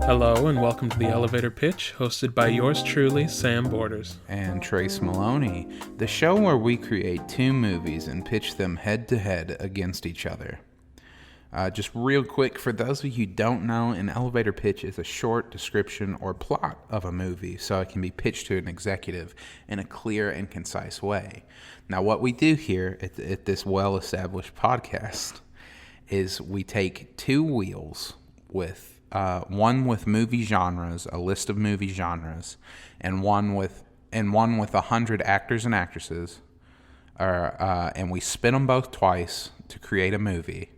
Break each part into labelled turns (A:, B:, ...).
A: Hello and welcome to the Elevator Pitch, hosted by yours truly, Sam Borders.
B: And Trace Maloney, the show where we create two movies and pitch them head to head against each other. Just real quick, for those of you who don't know, an elevator pitch is a short description or plot of a movie so it can be pitched to an executive in a clear and concise way. Now, what we do here at this well-established podcast is we take two wheels with one with movie genres, a list of movie genres, and one with 100 actors and actresses, and we spin them both twice to create a movie.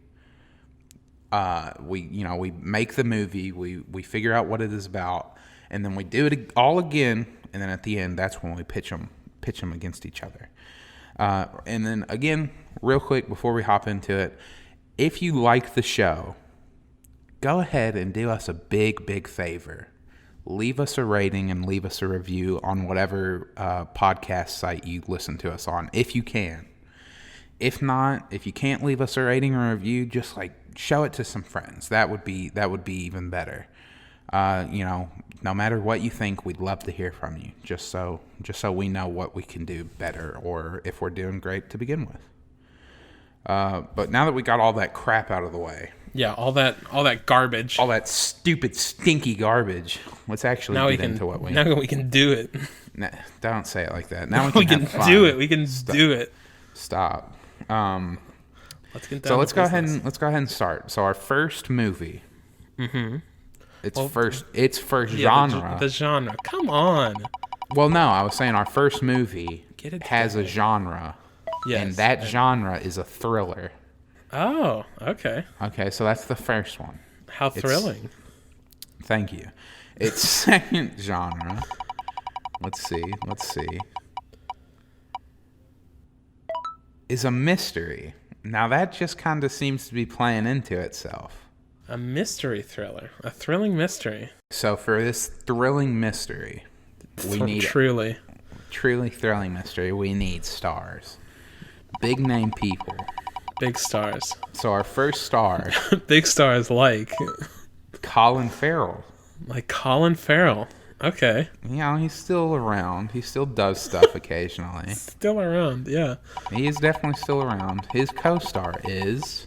B: We make the movie, we figure out what it is about, and then we do it all again, and then at the end, that's when we pitch them against each other. And then again, real quick before we hop into it, if you like the show, go ahead and do us a big favor. Leave us a rating and leave us a review on whatever podcast site you listen to us on, if you can. If not, if you can't leave us a rating or review, just show it to some friends. That would be even better. No matter what you think, we'd love to hear from you. Just so we know what we can do better, or if we're doing great to begin with. But now that we got all that crap out of the way.
A: Yeah, all that garbage.
B: All that stupid, stinky garbage. Let's actually get into what we...
A: Now we can do it.
B: Nah, don't say it like that. Now
A: we can do it. We can do it.
B: Stop.
A: Let's get down
B: so let's go ahead and start. So our first movie.
A: Mm-hmm.
B: It's first genre.
A: The genre. Come on.
B: Well, no, I was saying our first movie has a
A: together.
B: Genre.
A: Yes.
B: And that genre is a thriller.
A: Oh, okay.
B: Okay, so that's the first one.
A: How thrilling.
B: Thank you. Its second genre. Let's see. Is a mystery. Now that just kind of seems to be playing into itself.
A: A mystery thriller. A thrilling mystery.
B: So for this thrilling mystery, we need... Truly thrilling mystery, we need stars. Big name people.
A: Big stars.
B: So our first star...
A: Big stars like...
B: Colin Farrell.
A: Like Colin Farrell. Okay.
B: He's still around. He still does stuff occasionally.
A: Still around, yeah.
B: He is definitely still around. His co-star is...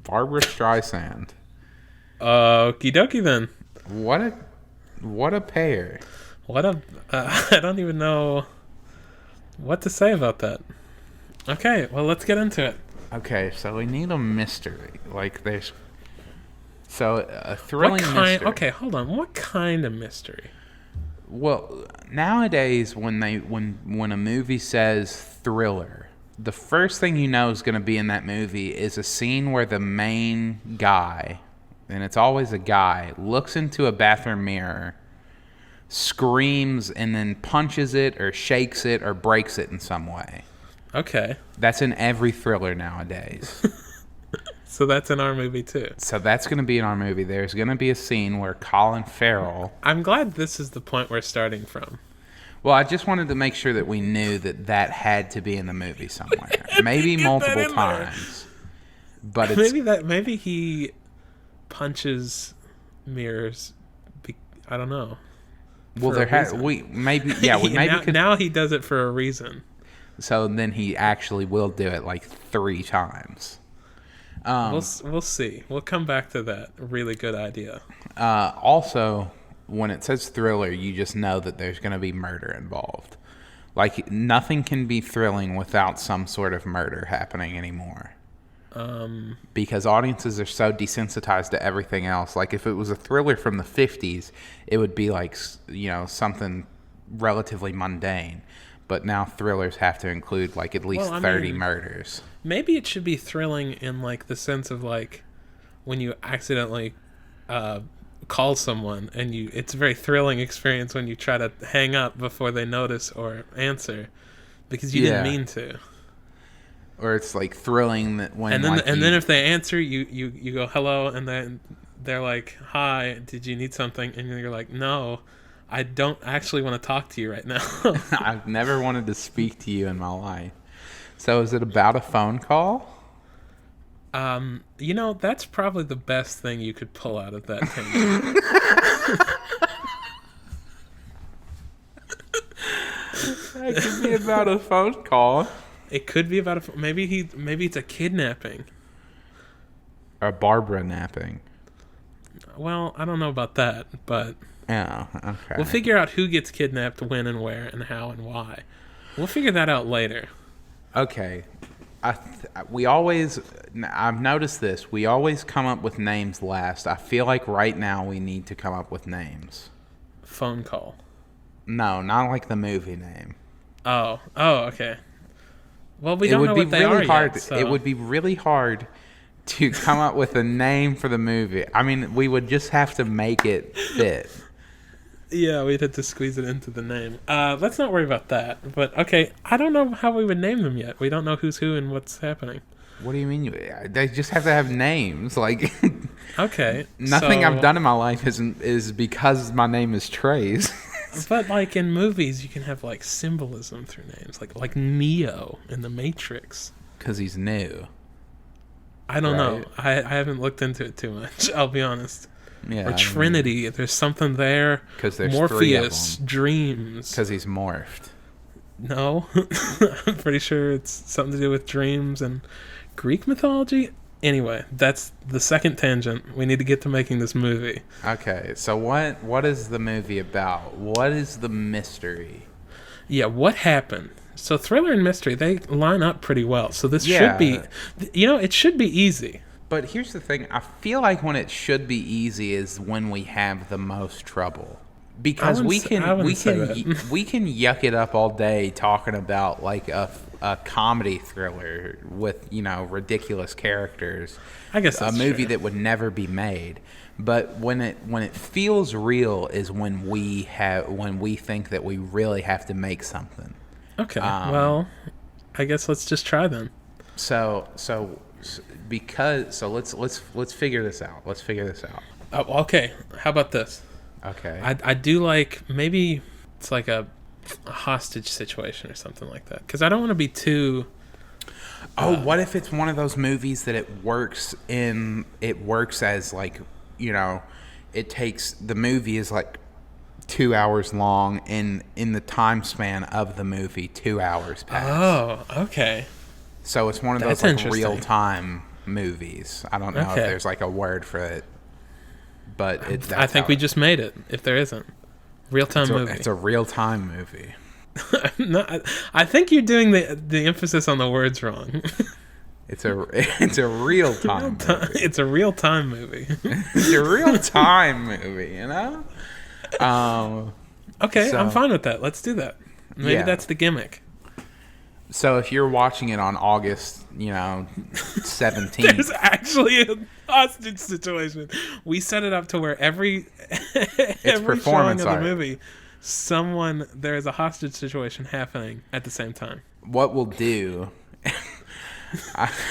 B: Barbra Streisand.
A: Okie dokie then.
B: What a pair.
A: I don't even know what to say about that. Okay, well, let's get into it.
B: Okay, so we need a mystery. A thrilling mystery.
A: Okay, hold on. What kind of mystery?
B: Well, nowadays when a movie says thriller, the first thing you know is going to be in that movie is a scene where the main guy, and it's always a guy, looks into a bathroom mirror, screams, and then punches it or shakes it or breaks it in some way.
A: Okay.
B: That's in every thriller nowadays.
A: So that's in our movie too.
B: So that's going to be in our movie. There's going to be a scene where Colin Farrell...
A: I'm glad this is the point we're starting from.
B: Well, I just wanted to make sure that we knew that had to be in the movie somewhere. Maybe multiple times. But it's...
A: Maybe he punches mirrors. I don't know.
B: Well,
A: now he does it for a reason.
B: So then he actually will do it 3 times.
A: We'll see. We'll come back to that really good idea.
B: Also, when it says thriller, you just know that there's going to be murder involved. Nothing can be thrilling without some sort of murder happening anymore. Because audiences are so desensitized to everything else. If it was a thriller from the 50s, it would be something relatively mundane. But now thrillers have to include at least 30 murders.
A: Maybe it should be thrilling in the sense of when you accidentally call someone and it's a very thrilling experience when you try to hang up before they notice or answer because you didn't mean to.
B: Or it's thrilling that when
A: then if they answer you go hello, and then they're like, hi, did you need something? And you're like, no, I don't actually want to talk to you right now.
B: I've never wanted to speak to you in my life. So is it about a phone call?
A: That's probably the best thing you could pull out of that tangent.
B: It could be about a phone call.
A: It could be about maybe it's a kidnapping.
B: Or Barbra napping.
A: Well, I don't know about that, but
B: Oh, okay.
A: we'll figure out who gets kidnapped, when and where, and how and why. We'll figure that out later.
B: Okay. I've noticed this. We always come up with names last. I feel like right now we need to come up with names.
A: Phone call.
B: No, not like the movie name.
A: Oh, okay. Well, we don't know what they are yet. So.
B: It would be really hard to come up with a name for the movie. I mean, we would just have to make it fit.
A: Yeah, we'd have to squeeze it into the name. Let's not worry about that. But, okay, I don't know how we would name them yet. We don't know who's who and what's happening.
B: What do you mean? They just have to have names. Like,
A: okay.
B: Nothing I've done in my life is because my name is Trace.
A: But, like, in movies, you can have, like, symbolism through names. Like Neo in The Matrix.
B: Because he's new.
A: I don't know. I haven't looked into it too much, I'll be honest.
B: Yeah,
A: or Trinity. There's something there.
B: Because there's
A: Morpheus,
B: 3 of them.
A: Dreams.
B: Because he's morphed.
A: No. I'm pretty sure it's something to do with dreams and Greek mythology. Anyway, that's the second tangent. We need to get to making this movie.
B: Okay, so what is the movie about? What is the mystery?
A: Yeah, what happened? So thriller and mystery, they line up pretty well. So this should be, it should be easy.
B: But here's the thing. I feel like when it should be easy is when we have the most trouble. Because we can yuck it up all day talking about like a comedy thriller with, ridiculous characters.
A: I guess that's
B: a movie
A: true.
B: that would never be made. But when it feels real is when we think that we really have to make something.
A: Okay. Well, I guess let's just try then.
B: So let's figure this out. Let's figure this out.
A: Oh, okay. How about this?
B: Okay.
A: I do like, maybe it's like a hostage situation or something like that. Because I don't want to be too...
B: what if it's one of those movies that it works as like, the movie is like 2 hours long, and in the time span of the movie, 2 hours pass.
A: Oh, okay.
B: So it's one of those like real-time movies. I don't know if there's like a word for it. But
A: I think we just made it, if there isn't. Real-time movie.
B: It's a real-time movie.
A: No, I think you're doing the emphasis on the words wrong.
B: It's a real-time movie.
A: It's a real-time movie.
B: It's a real-time movie,
A: Okay, I'm fine with that. Let's do that. Maybe that's the gimmick.
B: So if you're watching it on August, 17th.
A: There's actually a hostage situation. We set it up to where every showing of the movie, there is a hostage situation happening at the same time.
B: What we'll do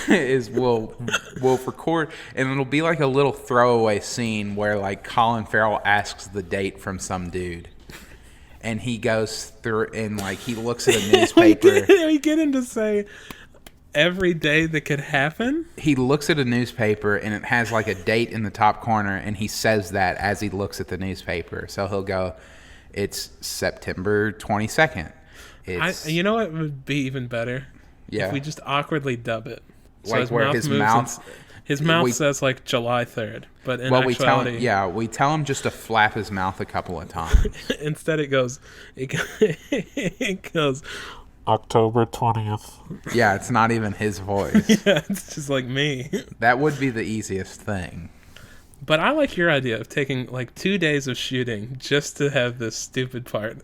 B: is we'll record, and it'll be like a little throwaway scene where like Colin Farrell asks the date from some dude. And he goes through and like he looks at a newspaper.
A: We get him to say every day that could happen.
B: He looks at a newspaper and it has like a date in the top corner, and he says that as he looks at the newspaper. So he'll go, "It's September 22nd."
A: You know what would be even better?
B: Yeah.
A: If we just awkwardly dub it. So
B: like where his mouth
A: says like July 3rd, but in actuality,
B: we tell him just to flap his mouth a couple of times.
A: Instead, it goes October 20th.
B: Yeah, it's not even his voice.
A: Yeah, it's just like me.
B: That would be the easiest thing.
A: But I like your idea of taking like 2 days of shooting just to have this stupid part.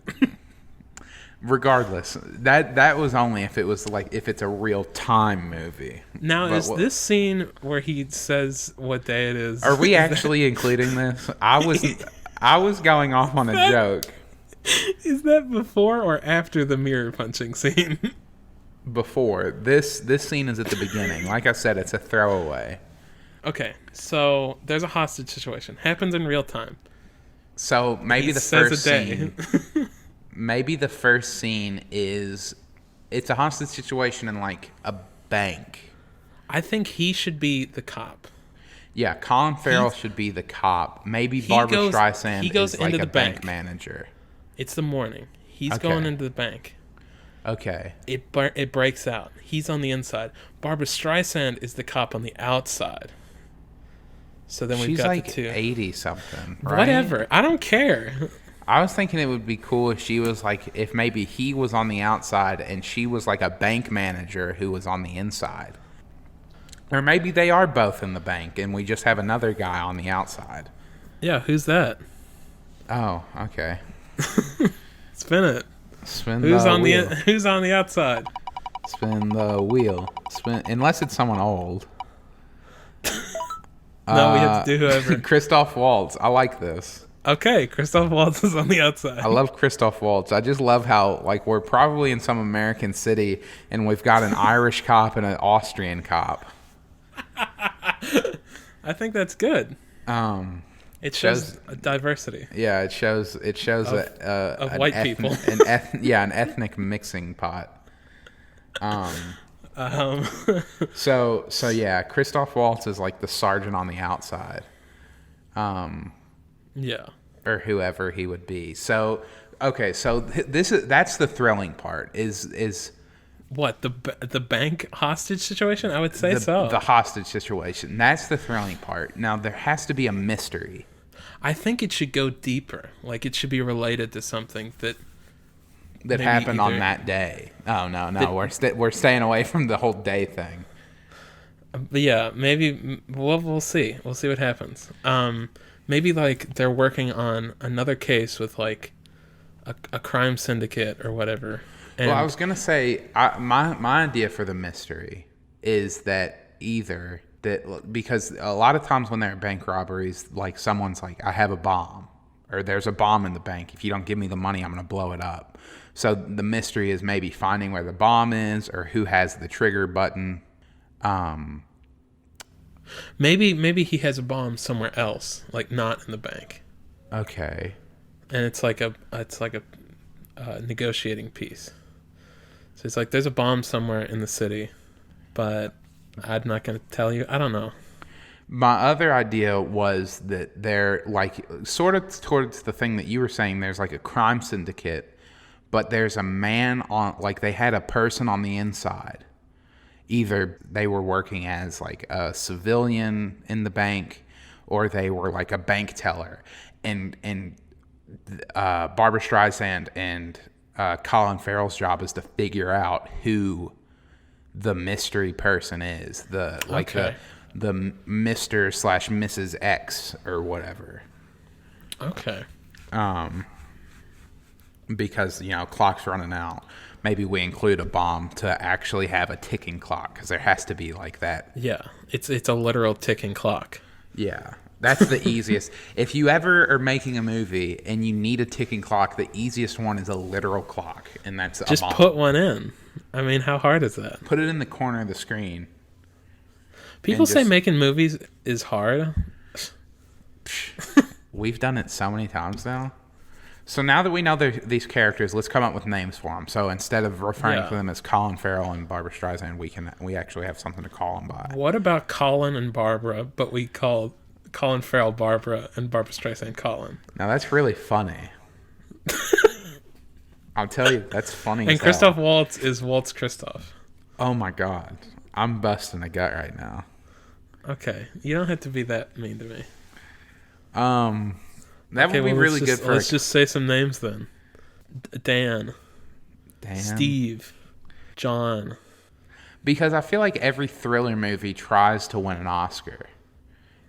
B: Regardless, that was only if it's a real time movie.
A: Now, this scene where he says what day it is?
B: Are we actually including this? I was going off on a joke.
A: Is that before or after the mirror punching scene?
B: Before. This scene is at the beginning. Like I said, it's a throwaway.
A: Okay, so there's a hostage situation. Happens in real time.
B: So maybe the first scene. Maybe the first scene is it's a hostage situation in like a bank.
A: I think he should be the cop.
B: Yeah, Colin Farrell should be the cop. Maybe Barbra Streisand is like a bank manager.
A: It's the morning. He's going into the bank.
B: Okay.
A: It breaks out. He's on the inside. Barbra Streisand is the cop on the outside. So then we've got
B: like
A: the two.
B: 80 something, right?
A: Whatever. I don't care.
B: I was thinking it would be cool if she was like, if maybe he was on the outside and she was like a bank manager who was on the inside. Or maybe they are both in the bank and we just have another guy on the outside.
A: Yeah, who's that?
B: Oh, okay.
A: Spin it.
B: Spin the wheel.
A: Who's on the outside?
B: Spin the wheel. Unless it's someone old.
A: No, we have to do whoever.
B: Christoph Waltz. I like this.
A: Okay, Christoph Waltz is on the outside.
B: I love Christoph Waltz. I just love how, like, we're probably in some American city and we've got an Irish cop and an Austrian cop.
A: I think that's good. It shows a diversity.
B: Yeah, it shows
A: of white people.
B: An ethnic mixing pot. So yeah, Christoph Waltz is like the sergeant on the outside.
A: Yeah.
B: Or whoever he would be. So okay, so that's the thrilling part. Is
A: what, the bank hostage situation? I would say so.
B: The hostage situation. That's the thrilling part. Now there has to be a mystery.
A: I think it should go deeper. Like it should be related to something that
B: happened on that day. Oh no, we're staying away from the whole day thing.
A: But yeah, maybe we'll see. We'll see what happens. Maybe like they're working on another case with like a crime syndicate or whatever. And
B: well, I was gonna say my idea for the mystery is that either that, because a lot of times when there are bank robberies, like someone's like, I have a bomb, or there's a bomb in the bank. If you don't give me the money, I'm gonna blow it up. So the mystery is maybe finding where the bomb is or who has the trigger button.
A: Maybe he has a bomb somewhere else, like not in the bank.
B: Okay.
A: And it's like a negotiating piece. So it's like there's a bomb somewhere in the city, but I'm not going to tell you. I don't know.
B: My other idea was that they're like sort of towards the thing that you were saying. There's like a crime syndicate, but there's a man on, like they had a person on the inside. Either they were working as like a civilian in the bank, or they were like a bank teller. And Barbra Streisand and Colin Farrell's job is to figure out who the mystery person is. The Mr./Mrs. X or whatever.
A: Okay.
B: Because, clock's running out. Maybe we include a bomb to actually have a ticking clock, because there has to be like that.
A: Yeah, it's a literal ticking clock.
B: Yeah, that's the easiest. If you ever are making a movie and you need a ticking clock, the easiest one is a literal clock, and that's a bomb.
A: Just put one in. I mean, how hard is that?
B: Put it in the corner of the screen.
A: People say making movies is hard.
B: We've done it so many times now. So now that we know these characters, let's come up with names for them. So instead of referring to them as Colin Farrell and Barbra Streisand, we actually have something to call them by.
A: What about Colin and Barbra, but we call Colin Farrell Barbra and Barbra Streisand Colin?
B: Now that's really funny. I'll tell you, that's funny.
A: And Christoph Waltz is Waltz Christoph.
B: Oh my God. I'm busting a gut right now.
A: Okay. You don't have to be that mean to me.
B: That would be really good for...
A: Let's just say some names then. Dan. Steve. John.
B: Because I feel like every thriller movie tries to win an Oscar.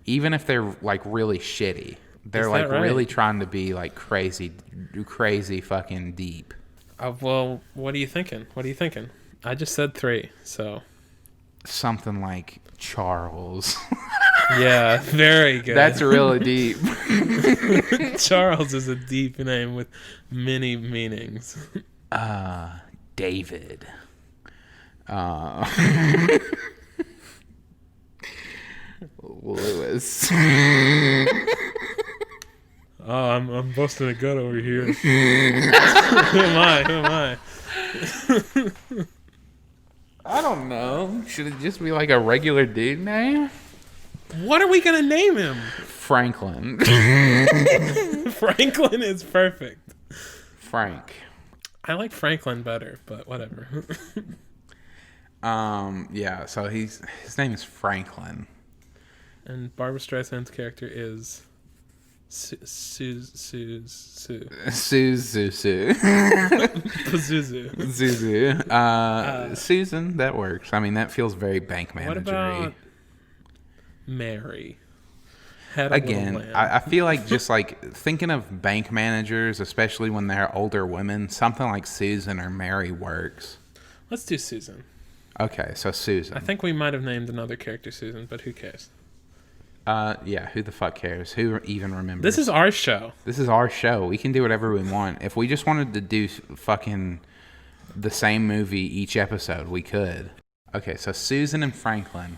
B: Even if they're like really shitty. They're like really trying to be like crazy fucking deep.
A: Well, what are you thinking? I just said 3, so...
B: Something like Charles.
A: Yeah, very good.
B: That's really deep.
A: Charles is a deep name with many meanings.
B: David. Lewis.
A: Oh, I'm busting a gut over here. Who am I?
B: I don't know. Should it just be like a regular dude name?
A: What are we gonna name him?
B: Franklin.
A: Franklin is perfect.
B: Frank.
A: I like Franklin better, but whatever.
B: Yeah, so his name is Franklin.
A: And Barbra Streisand's character is Suzu.
B: Zuzu. Susan, that works. I mean, that feels very bank managery.
A: What about Mary?
B: Again, I feel like just like thinking of bank managers, especially when they're older women, something like Susan or Mary works.
A: Let's do Susan.
B: Okay, so Susan.
A: I think we might have named another character Susan, but who cares?
B: Yeah, who the fuck cares? Who even remembers?
A: This is our show.
B: This is our show. We can do whatever we want. If we just wanted to do fucking the same movie each episode, we could. Okay, so Susan and Franklin.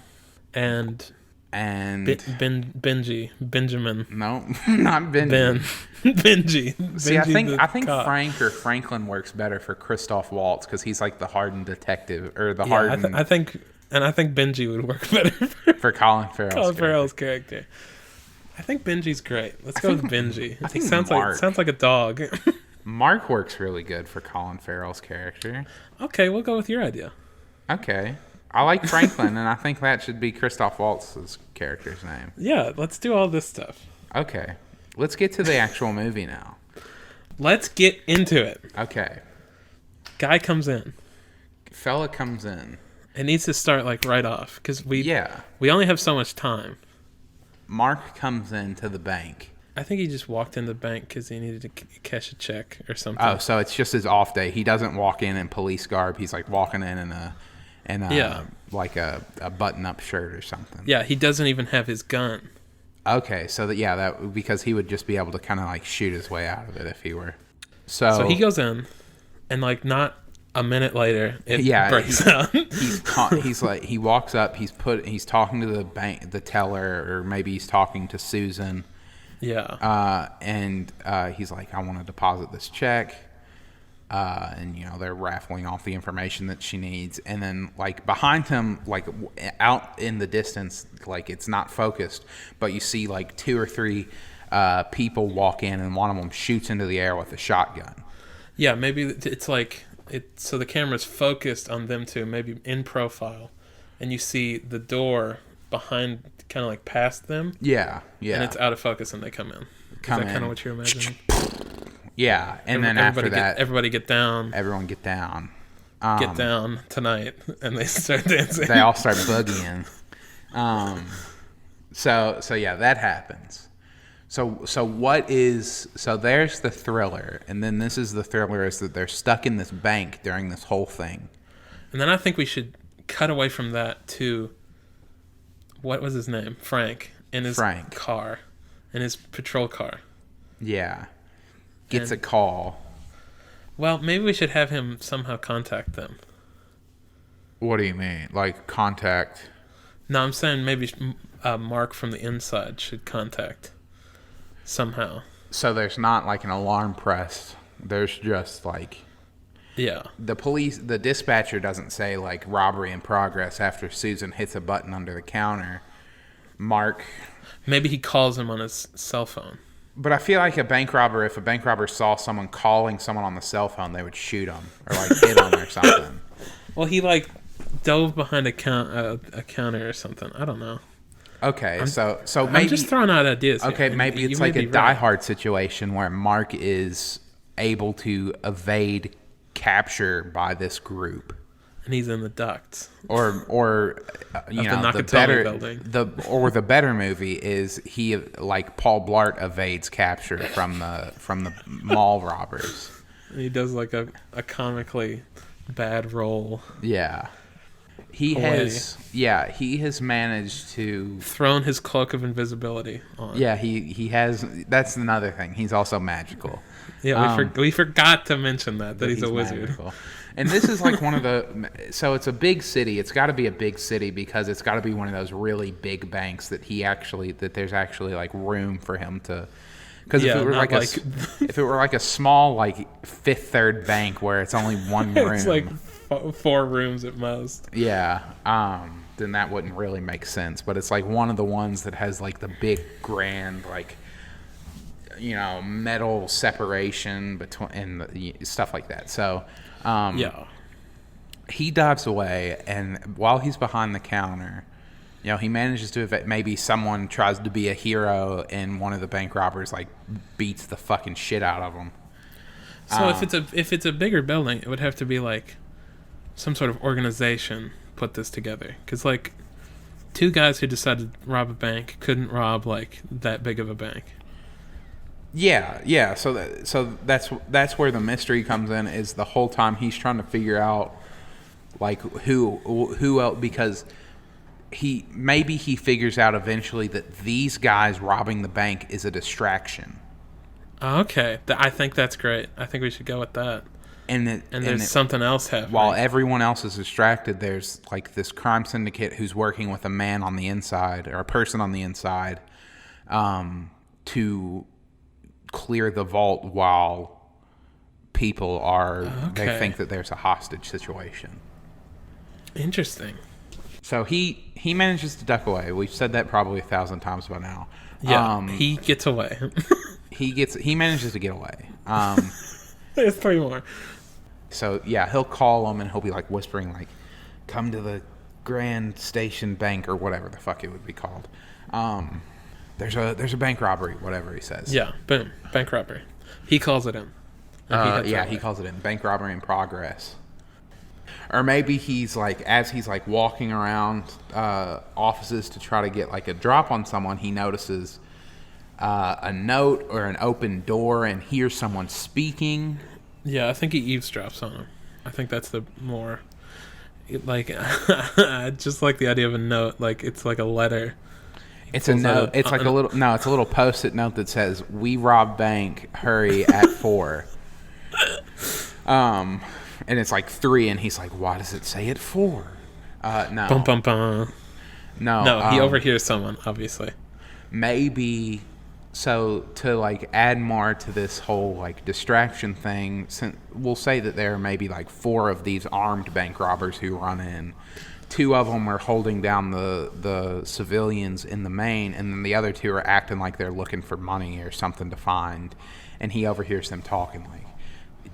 A: And
B: Benjamin. No, not Benji.
A: Benji.
B: See,
A: Benji
B: I think Frank or Franklin works better for Christoph Waltz because he's like the hardened detective or the hardened.
A: I think Benji would work better
B: for Colin Farrell's
A: character. I think Benji's great. Let's go with Benji.
B: I think
A: sounds like a dog.
B: Mark works really good for Colin Farrell's character.
A: Okay, we'll go with your idea.
B: Okay. I like Franklin, and I think that should be Christoph Waltz's character's name.
A: Yeah, let's do all this stuff.
B: Okay. Let's get to the actual movie now.
A: Let's get into it.
B: Okay.
A: Guy comes in.
B: Fella comes in.
A: It needs to start like right off because we only have so much time.
B: Mark comes into the bank.
A: I think he just walked in the bank because he needed to cash a check or something.
B: Oh, so it's just his off day. He doesn't walk in police garb. He's like walking in like a button-up shirt or something.
A: Yeah, he doesn't even have his gun.
B: Okay, so that because he would just be able to kind of like shoot his way out of it if he were. So
A: he goes in, and like not a minute later, it breaks out.
B: He's like he walks up. He's talking to the teller, or maybe he's talking to Susan.
A: Yeah.
B: And he's like, I want to deposit this check. And they're raffling off the information that she needs, and then like behind him, like out in the distance, like it's not focused, but you see like 2 or 3 people walk in, and one of them shoots into the air with a shotgun.
A: Yeah, maybe it's like so the camera's focused on them two, maybe in profile, and you see the door behind, kind of like past them.
B: Yeah.
A: And it's out of focus, and they come in. Is that kind of what you're imagining?
B: Yeah, and then after that...
A: everybody get down.
B: Everyone get down.
A: Get down tonight, and they start dancing.
B: They all start boogieing. So yeah, that happens. So there's the thriller, and then this is the thriller, is that they're stuck in this bank during this whole thing.
A: And then I think we should cut away from that to... What was his name? Frank. In his car. In his patrol car.
B: Yeah. Gets a call.
A: Well, maybe we should have him somehow contact them.
B: What do you mean? Like contact?
A: No, I'm saying maybe Mark from the inside should contact somehow.
B: So there's not like an alarm pressed. There's just like...
A: Yeah.
B: The dispatcher doesn't say like robbery in progress after Susan hits a button under the counter. Mark...
A: Maybe he calls him on his cell phone.
B: But I feel like if a bank robber saw someone calling someone on the cell phone, they would shoot them or like hit them or something.
A: Well, he like dove behind a counter or something. I don't know.
B: Okay, so maybe
A: I'm just throwing out ideas.
B: Okay,
A: here.
B: Maybe it's like a Die Hard situation where Mark is able to evade capture by this group.
A: And he's in the ducts.
B: Or the better movie is he, like Paul Blart, evades capture from the mall robbers.
A: And he does like a comically bad role.
B: Yeah. He has managed to
A: thrown his cloak of invisibility on.
B: Yeah, he has. That's another thing. He's also magical.
A: Yeah, we forgot to mention that he's a wizard.
B: Magical. And this is like one of the... So it's a big city. It's got to be a big city because it's got to be one of those really big banks that there's actually like room for him to... Because if it were like a small like Fifth Third bank where it's only one room...
A: It's like 4 rooms at most.
B: Yeah. Then that wouldn't really make sense. But it's like one of the ones that has like the big grand like, you know, metal separation between and stuff like that. So
A: Yeah.
B: he dives away, and while he's behind the counter, you know, he manages to maybe someone tries to be a hero, and one of the bank robbers like beats the fucking shit out of him.
A: So if it's a bigger building, it would have to be like some sort of organization put this together. Because like 2 guys who decided to rob a bank couldn't rob like that big of a bank.
B: Yeah. So that's where the mystery comes in. Is the whole time he's trying to figure out like who else, because he figures out eventually that these guys robbing the bank is a distraction.
A: Okay, I think that's great. I think we should go with that.
B: And
A: there's something else happening.
B: While everyone else is distracted, there's like this crime syndicate who's working with a man on the inside, or a person on the inside, to clear the vault while people are, they think that there's a hostage situation.
A: Interesting.
B: So he manages to duck away. We've said that probably 1,000 times by now.
A: Yeah, he gets away.
B: He manages to get away.
A: There's 3 more.
B: So yeah, he'll call him and he'll be like whispering like, "Come to the Grand Station Bank," or whatever the fuck it would be called. There's a bank robbery, whatever he says.
A: Yeah, boom, bank robbery. He calls it in.
B: He calls it in. Bank robbery in progress. Or maybe he's like, as he's like walking around offices to try to get like a drop on someone, he notices a note or an open door and hears someone speaking.
A: Yeah, I think he eavesdrops on him. I think that's the more, like, I just like the idea of a note. Like, it's like a letter.
B: It's a note. It's like a little, no, it's a little post-it note that says, "We rob bank, hurry at 4." And it's like 3, and he's like, "Why does it say at 4?" No.
A: Bum, bum, bum. No, he overhears someone, obviously.
B: Maybe, so to like add more to this whole like distraction thing, we'll say that there are maybe like 4 of these armed bank robbers who run in. 2 of them are holding down the civilians in the main, and then the other 2 are acting like they're looking for money or something to find. And he overhears them talking like,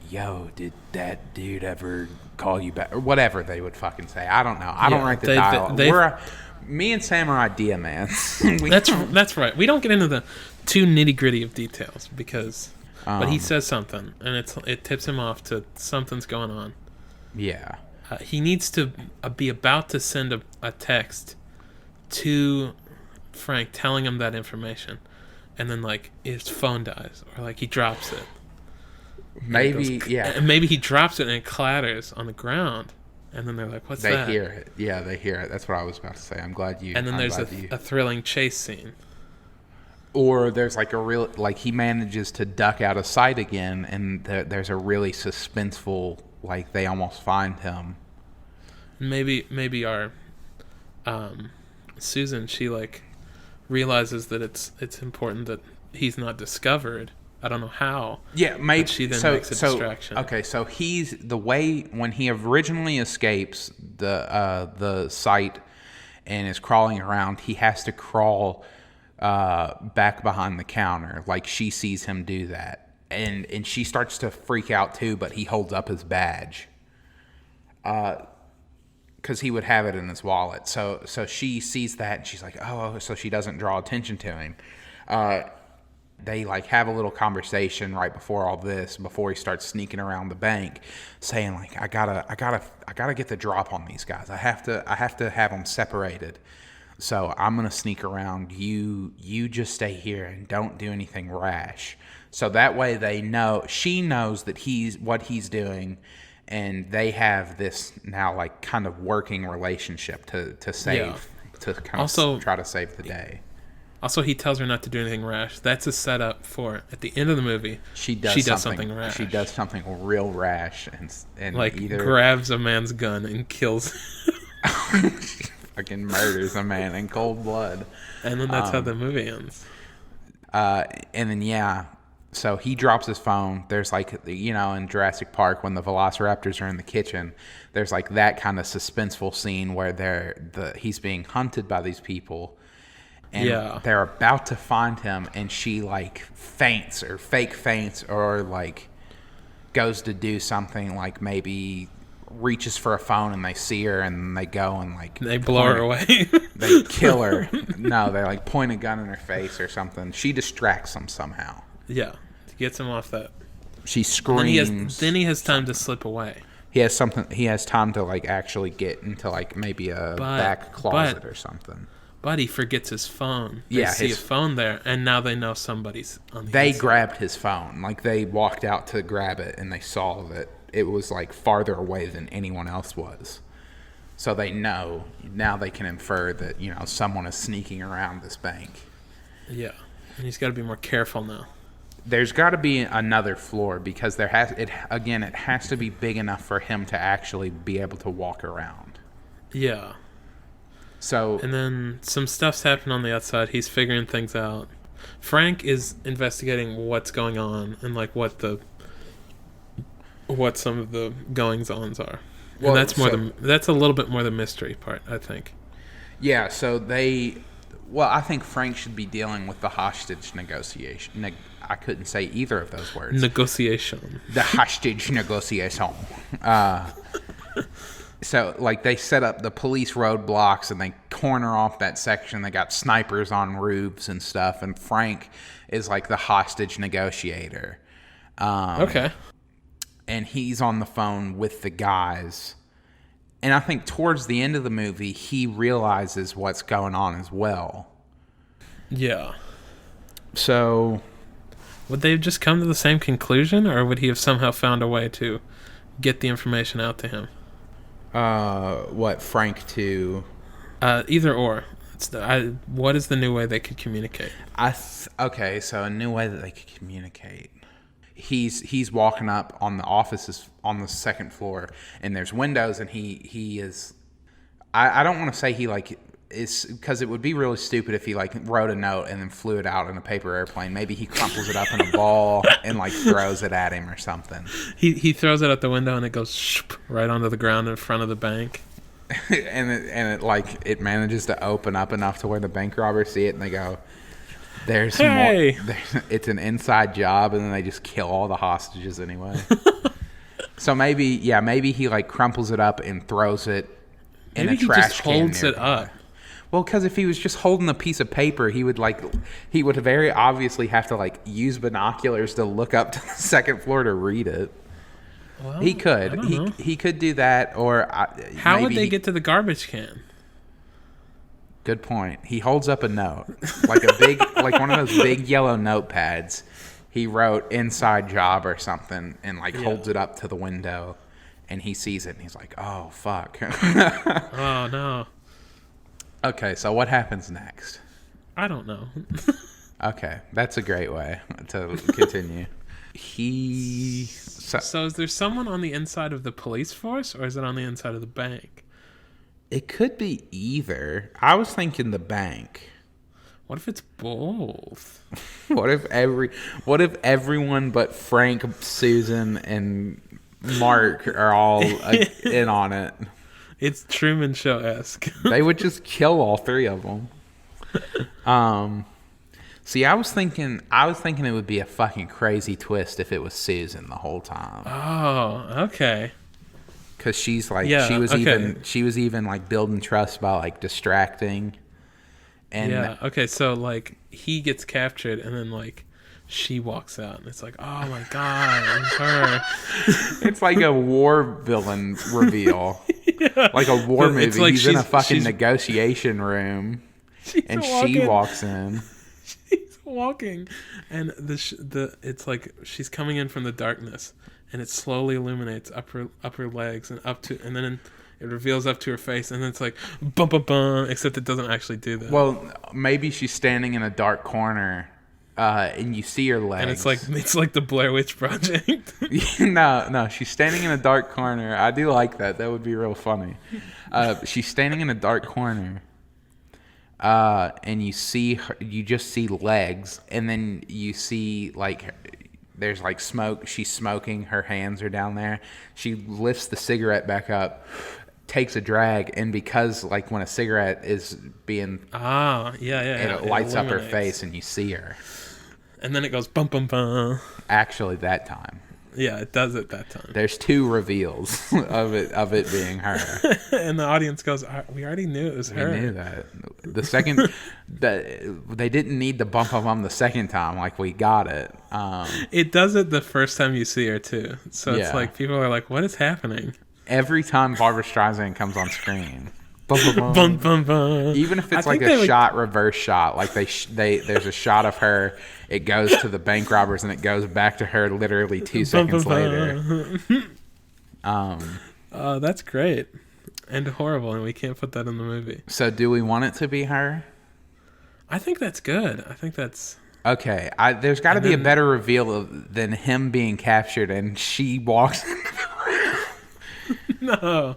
B: "Yo, did that dude ever call you back?" Or whatever they would fucking say. I don't know. I don't write the dialogue. Me and Sam are idea man.
A: That's right. We don't get into the too nitty gritty of details because, but he says something and it tips him off to something's going on.
B: Yeah.
A: He needs to be about to send a text to Frank telling him that information, and then like his phone dies or like he drops it.
B: Maybe, yeah.
A: And maybe he drops it and it clatters on the ground, and then they're like, "What's that?"
B: They hear it. Yeah, they hear it. That's what I was about to say. I'm glad you.
A: And then there's a thrilling chase scene.
B: Or there's like a real, like he manages to duck out of sight again, and there's a really suspenseful, like they almost find him.
A: Maybe our Susan, she like realizes that it's important that he's not discovered. I don't know how.
B: Yeah, maybe
A: she then makes a distraction.
B: Okay, so he's the way when he originally escapes the site and is crawling around, he has to crawl back behind the counter. Like she sees him do that, and she starts to freak out too. But he holds up his badge, because he would have it in his wallet. So she sees that and she's like, "Oh," so she doesn't draw attention to him. They like have a little conversation right before all this, before he starts sneaking around the bank, saying like, I gotta get the drop on these guys. I have to have them separated. So I'm gonna sneak around. You just stay here and don't do anything rash. So that way they know, she knows that what he's doing, and they have this now like kind of working relationship to save, to kind of try to save the day.
A: Also, he tells her not to do anything rash. That's a setup for, at the end of the movie, she does something rash.
B: She does something real rash and
A: like grabs a man's gun and kills
B: she fucking murders a man in cold blood.
A: And then that's how the movie ends.
B: And then, So he drops his phone. There's like, in Jurassic Park when the velociraptors are in the kitchen, there's like that kind of suspenseful scene where he's being hunted by these people, and they're about to find him, and she like faints or fake faints or like goes to do something, like maybe reaches for a phone and they see her and they go and like
A: they blow her away.
B: They kill her. No, they like point a gun in her face or something. She distracts them somehow.
A: Yeah, gets him off that.
B: She screams.
A: Then he has time to slip away.
B: He has time to like actually get into like maybe a back closet or something.
A: But he forgets his phone. They see a phone there, and now they know somebody's on the
B: They
A: inside.
B: grabbed his phone. Like, they walked out to grab it, and they saw that it was, like, farther away than anyone else was. So they know. Now they can infer that, someone is sneaking around this bank.
A: Yeah. And he's got to be more careful now.
B: There's got to be another floor, because it has to be big enough for him to actually be able to walk around.
A: Yeah.
B: So,
A: and then some stuff's happening on the outside. He's figuring things out. Frank is investigating what's going on and like what some of the goings-ons are. Well, and that's a little bit more the mystery part, I think.
B: Yeah, so I think Frank should be dealing with the hostage negotiation. I couldn't say either of those words.
A: Negotiation.
B: The hostage negotiation. So, like, they set up the police roadblocks and they corner off that section. They got snipers on roofs and stuff. And Frank is, like, the hostage negotiator.
A: Okay.
B: And he's on the phone with the guys. And I think towards the end of the movie, he realizes what's going on as well.
A: Yeah.
B: So,
A: would they have just come to the same conclusion? Or would he have somehow found a way to get the information out to him?
B: Frank to?
A: Either or. What is the new way they could communicate?
B: Okay, so a new way that they could communicate. He's walking up on the offices on the second floor, and there's windows, and he is. I don't want to say he like is, because it would be really stupid if he like wrote a note and then flew it out in a paper airplane. Maybe he crumples it up in a ball and like throws it at him or something.
A: He throws it out the window and it goes right onto the ground in front of the bank.
B: and it manages to open up enough to where the bank robbers see it and they go, "There's more." It's an inside job, and then they just kill all the hostages anyway. So maybe he like crumples it up and throws it in a trash can.
A: Maybe he just holds it up.
B: Well, because if he was just holding a piece of paper, he would very obviously have to like use binoculars to look up to the second floor to read it. Well, he could. He could do that, or
A: how would they get to the garbage can?
B: Good point. He holds up a note, like a big, like one of those big yellow notepads. He wrote "inside job" or something, and holds it up to the window, and he sees it, and he's like, "Oh fuck!"
A: Oh no.
B: Okay, so what happens next?
A: I don't know.
B: Okay, that's a great way to continue.
A: So is there someone on the inside of the police force, or is it on the inside of the bank?
B: It could be either. I was thinking the bank.
A: What if it's both?
B: What if everyone but Frank, Susan, and Mark are all in on it?
A: It's Truman Show-esque.
B: They would just kill all three of them. See, I was thinking it would be a fucking crazy twist if it was Susan the whole time.
A: Oh, okay.
B: Because she's like, she was even like building trust by like distracting. And
A: okay, so like he gets captured and then like she walks out and it's like, oh my god, it's her.
B: It's like a war villain reveal. Yeah. Like a war movie. Like he's in a fucking negotiation room and she walks in.
A: She's walking and it's like she's coming in from the darkness and it slowly illuminates up her legs and then it reveals up to her face, and then it's like bum bum bum. Except it doesn't actually do that.
B: Well, maybe she's standing in a dark corner, and you see her legs.
A: And it's like the Blair Witch Project.
B: No, she's standing in a dark corner. I do like that. That would be real funny. She's standing in a dark corner, and you just see legs, and then you see like there's like smoke. She's smoking. Her hands are down there. She lifts the cigarette back up, takes a drag, and because like when a cigarette is being it lights up her face and you see her.
A: And then it goes bum bum bum.
B: Actually, that time.
A: Yeah, it does it that time.
B: There's 2 reveals of it being her.
A: And the audience goes, we already knew it was her.
B: We knew that. The second, they didn't need to bump them the second time. Like, we got it.
A: It does it the first time you see her, too. So it's like, people are like, what is happening?
B: Every time Barbra Streisand comes on screen.
A: Bum, bum, bum.
B: Even if it's like a reverse shot, like there's a shot of her, it goes to the bank robbers and it goes back to her literally 2 seconds later.
A: That's great and horrible, and we can't put that in the movie.
B: So do we want it to be her?
A: I think that's good. I think that's
B: okay. There's got to be a better reveal than him being captured and she walks into the room.
A: No.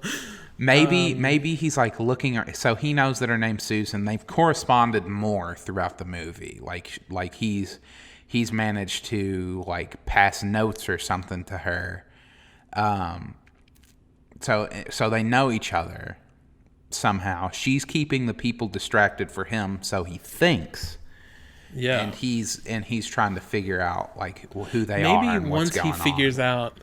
B: Maybe he's like looking. So he knows that her name's Susan. They've corresponded more throughout the movie. Like he's managed to like pass notes or something to her. So they know each other somehow. She's keeping the people distracted for him, so he thinks.
A: Yeah.
B: And he's trying to figure out like who they are and what's going on.
A: Maybe once he figures out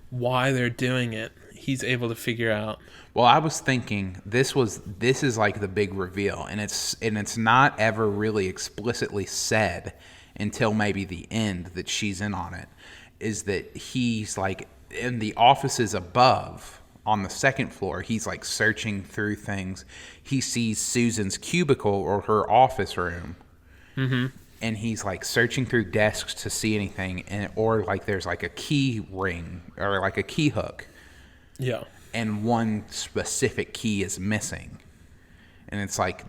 A: why they're doing it, he's able to figure out.
B: Well, I was thinking this is like the big reveal, and it's not ever really explicitly said until maybe the end that she's in on it. Is that he's like in the offices above on the second floor? He's like searching through things. He sees Susan's cubicle or her office room, and he's like searching through desks to see anything, or like there's like a key ring or like a key hook.
A: Yeah.
B: And one specific key is missing. And it's like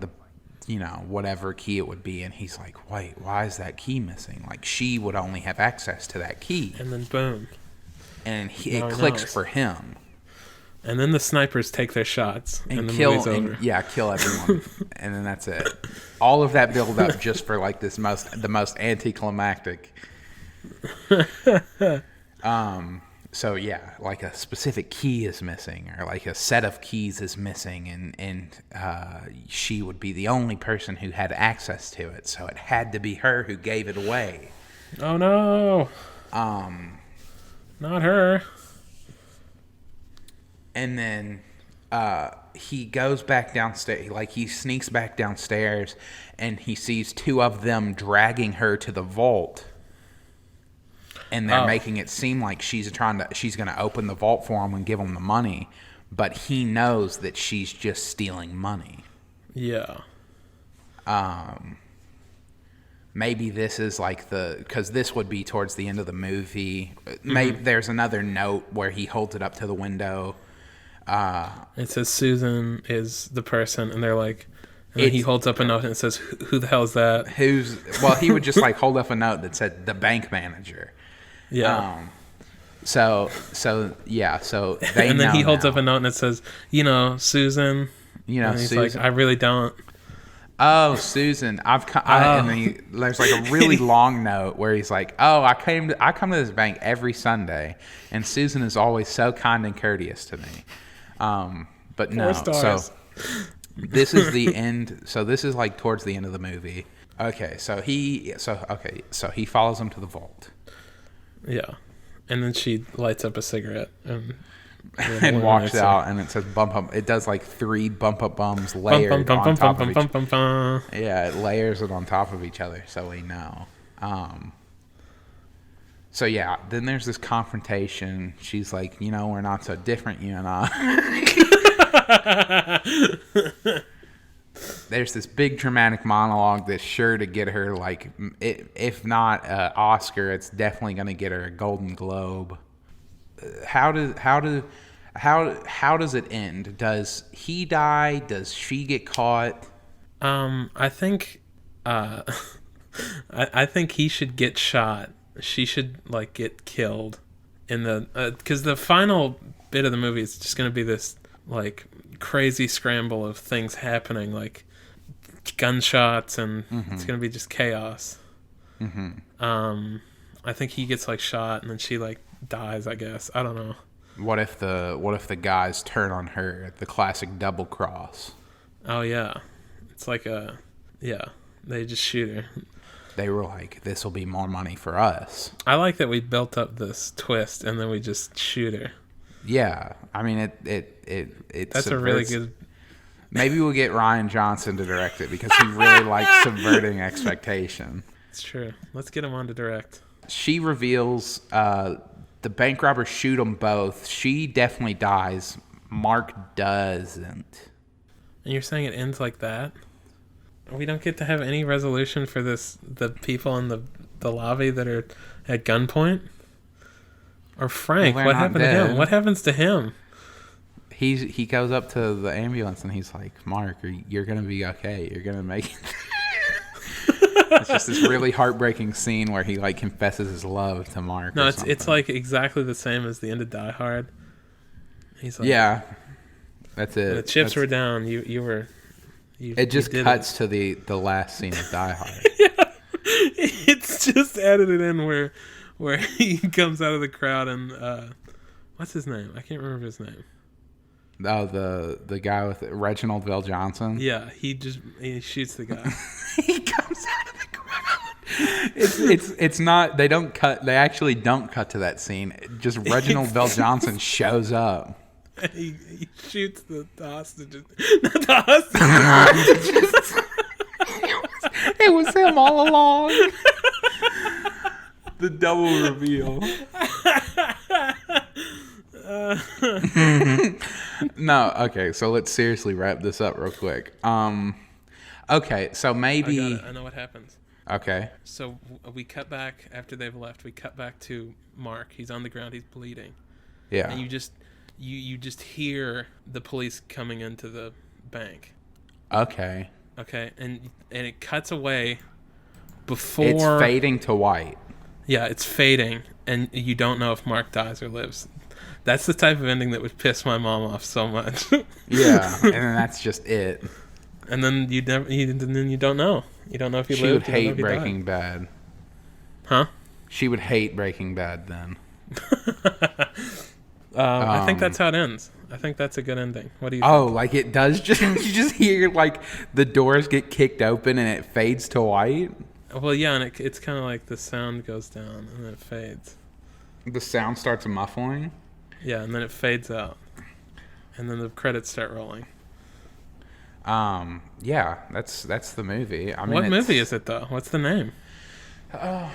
B: whatever key it would be. And he's like, wait, why is that key missing? Like, she would only have access to that key.
A: And then boom.
B: And it clicks for him.
A: And then the snipers take their shots. And
B: kill
A: over.
B: Kill everyone. And then that's it. All of that build up just for like the most anticlimactic. So yeah, like a specific key is missing, or like a set of keys is missing, and she would be the only person who had access to it. So it had to be her who gave it away.
A: Oh no! Not her.
B: And then he goes back downstairs, like he sneaks back downstairs, and he sees 2 of them dragging her to the vault. And they're making it seem like she's going to open the vault for him and give him the money, but he knows that she's just stealing money.
A: Yeah.
B: Maybe this is like because this would be towards the end of the movie. Maybe there's another note where he holds it up to the window.
A: It says Susan is the person, and they're like, and then he holds up a note and it says, "Who the hell is that?"
B: He would just like hold up a note that said the bank manager.
A: Yeah.
B: So they
A: and then he holds
B: now.
A: up a note and it says, Susan. And he's
B: Susan.
A: like, I really don't.
B: Oh, Susan, and then there's like a really long note where he's like, "Oh, I come to this bank every Sunday, and Susan is always so kind and courteous to me." But no, so this is the end. So this is like towards the end of the movie. Okay, so he follows him to the vault.
A: Yeah, and then she lights up a cigarette
B: and walks out, and it says bump up. It does like 3 bump up bums layered on top of each other. Yeah, it layers it on top of each other, so we know. So yeah, then there's this confrontation. She's like, we're not so different, you and I. There's this big dramatic monologue that's sure to get her, like, if not an Oscar, it's definitely going to get her a Golden Globe. How does it end? Does he die? Does she get caught?
A: I think I think he should get shot. She should like get killed in the because the final bit of the movie is just going to be this like crazy scramble of things happening, like gunshots, and it's going to be just chaos. I think he gets like shot and then she like dies, I guess. I don't know.
B: What if the guys turn on her? The classic double cross.
A: Oh yeah. It's like they just shoot her.
B: They were like, this will be more money for us.
A: I like that we built up this twist and then we just shoot her.
B: Yeah. I mean it
A: That's a really good.
B: Maybe we'll get Rian Johnson to direct it because he really likes subverting expectation.
A: It's true. Let's get him on to direct.
B: She reveals the bank robbers shoot them both. She definitely dies. Mark doesn't.
A: And you're saying it ends like that? We don't get to have any resolution for this. The people in the lobby that are at gunpoint? Or Frank,
B: Well,
A: what happened to him? What happens to him?
B: He goes up to the ambulance and he's like, Mark, you're going to be okay. You're going to make it. It's just this really heartbreaking scene where he like confesses his love to Mark.
A: No, it's like exactly the same as the end of Die Hard. He's like,
B: yeah, that's it.
A: The chips were down. It
B: just cuts to the last scene of Die Hard.
A: Yeah, it's just edited in where he comes out of the crowd and what's his name? I can't remember his name.
B: Oh, the guy with Reginald Vell Johnson.
A: Yeah, he shoots the guy.
B: He comes out of the crowd. It's not. They don't cut. They actually don't cut to that scene. Just Reginald Vell Johnson shows up.
A: He shoots the hostages. Not the hostages.
B: It was him all along. The double reveal. No, okay, so let's seriously wrap this up real quick. Okay, so maybe
A: I know what happens.
B: Okay.
A: So we cut back after they've left. We cut back to Mark. He's on the ground. He's bleeding.
B: Yeah.
A: And you just hear the police coming into the bank.
B: Okay.
A: Okay, and it cuts away before
B: it's fading to white.
A: Yeah, it's fading, and you don't know if Mark dies or lives. That's the type of ending that would piss my mom off so much.
B: Yeah, and then that's just it.
A: And then you don't know. You don't know if he lived.
B: She would hate Breaking Bad.
A: Huh?
B: She would hate Breaking Bad then.
A: I think that's how it ends. I think that's a good ending. What do you think?
B: Oh, like it does just you just hear like the doors get kicked open and it fades to white?
A: Well, yeah, and it's kind of like the sound goes down and then it fades.
B: The sound starts muffling?
A: Yeah, and then it fades out. And then the credits start rolling.
B: Yeah, that's the movie. I mean,
A: what movie is it though? What's the name?
B: Oh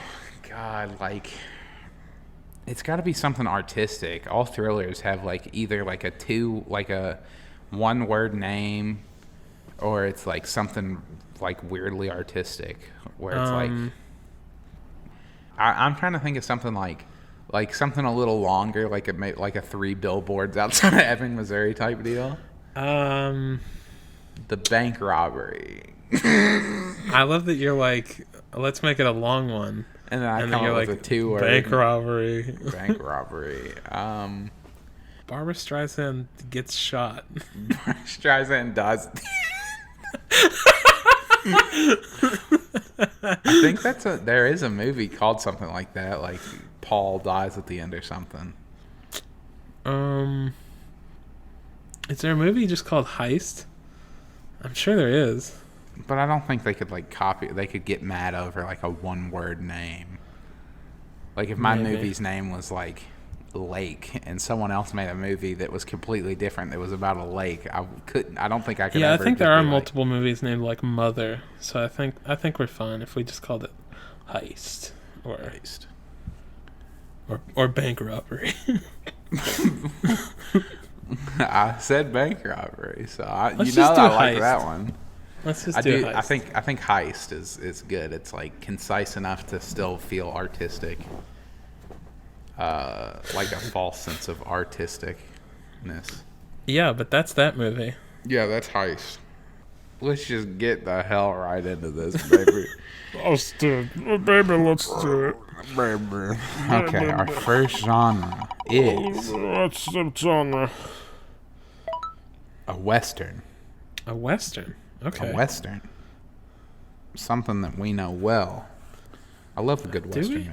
B: God, like it's got to be something artistic. All thrillers have like either like a one word name, or it's like something like weirdly artistic where it's like I'm trying to think of something like something a little longer, like a 3 billboards outside of Ebbing, Missouri type deal. The bank robbery.
A: I love that you're like, let's make it a long one.
B: And then I come up with a 2 word.
A: Bank robbery.
B: Bank robbery.
A: Barbra Streisand gets shot.
B: Barbra Streisand does. I think there is a movie called something like that, like Paul dies at the end or something.
A: Is there a movie just called Heist? I'm sure there is.
B: But I don't think they could like copy. They could get mad over like a 1 word name. Like if my movie's name was like Lake and someone else made a movie that was completely different that was about a lake, I don't think I could.
A: Yeah, I think there are multiple movies named like Mother, so I think we're fine if we just called it Heist or bank robbery.
B: I said bank robbery, so I like
A: Heist.
B: that one.
A: Let's just do Heist.
B: I think Heist is good. It's like concise enough to still feel artistic. Like a false sense of artisticness.
A: Yeah, but that's that movie.
B: Yeah, that's Heist. Let's just get the hell right into this, baby.
A: Let's do it. Baby, let's do it.
B: Baby. Okay, our first genre is...
A: What's the genre?
B: A Western.
A: A Western? Okay.
B: A Western. Something that we know well. I love a good Western movie.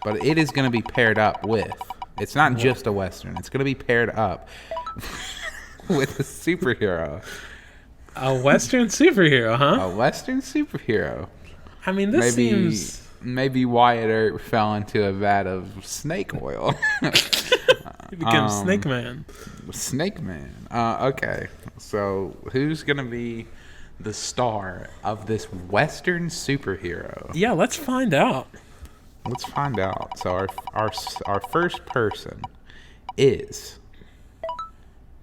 B: But it is going to be paired up with. It's not just a Western. It's going to be paired up with a superhero.
A: A Western superhero, huh?
B: A Western superhero.
A: I mean, this seems...
B: Maybe Wyatt Earp fell into a vat of snake oil.
A: He became Snake Man.
B: Snake Man. Okay. So who's going to be the star of this Western superhero?
A: Yeah, let's find out.
B: Let's find out. So our first person is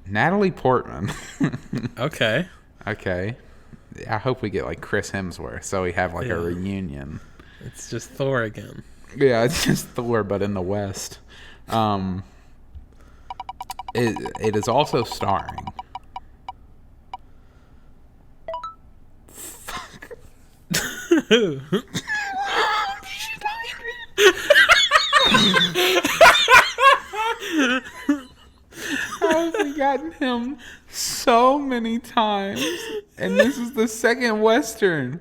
B: Natalie Portman.
A: Okay.
B: Okay. I hope we get like Chris Hemsworth so we have like a reunion.
A: It's just Thor again.
B: Yeah, it's just Thor but in the West. It is also starring I've forgotten him so many times, and this is the second Western.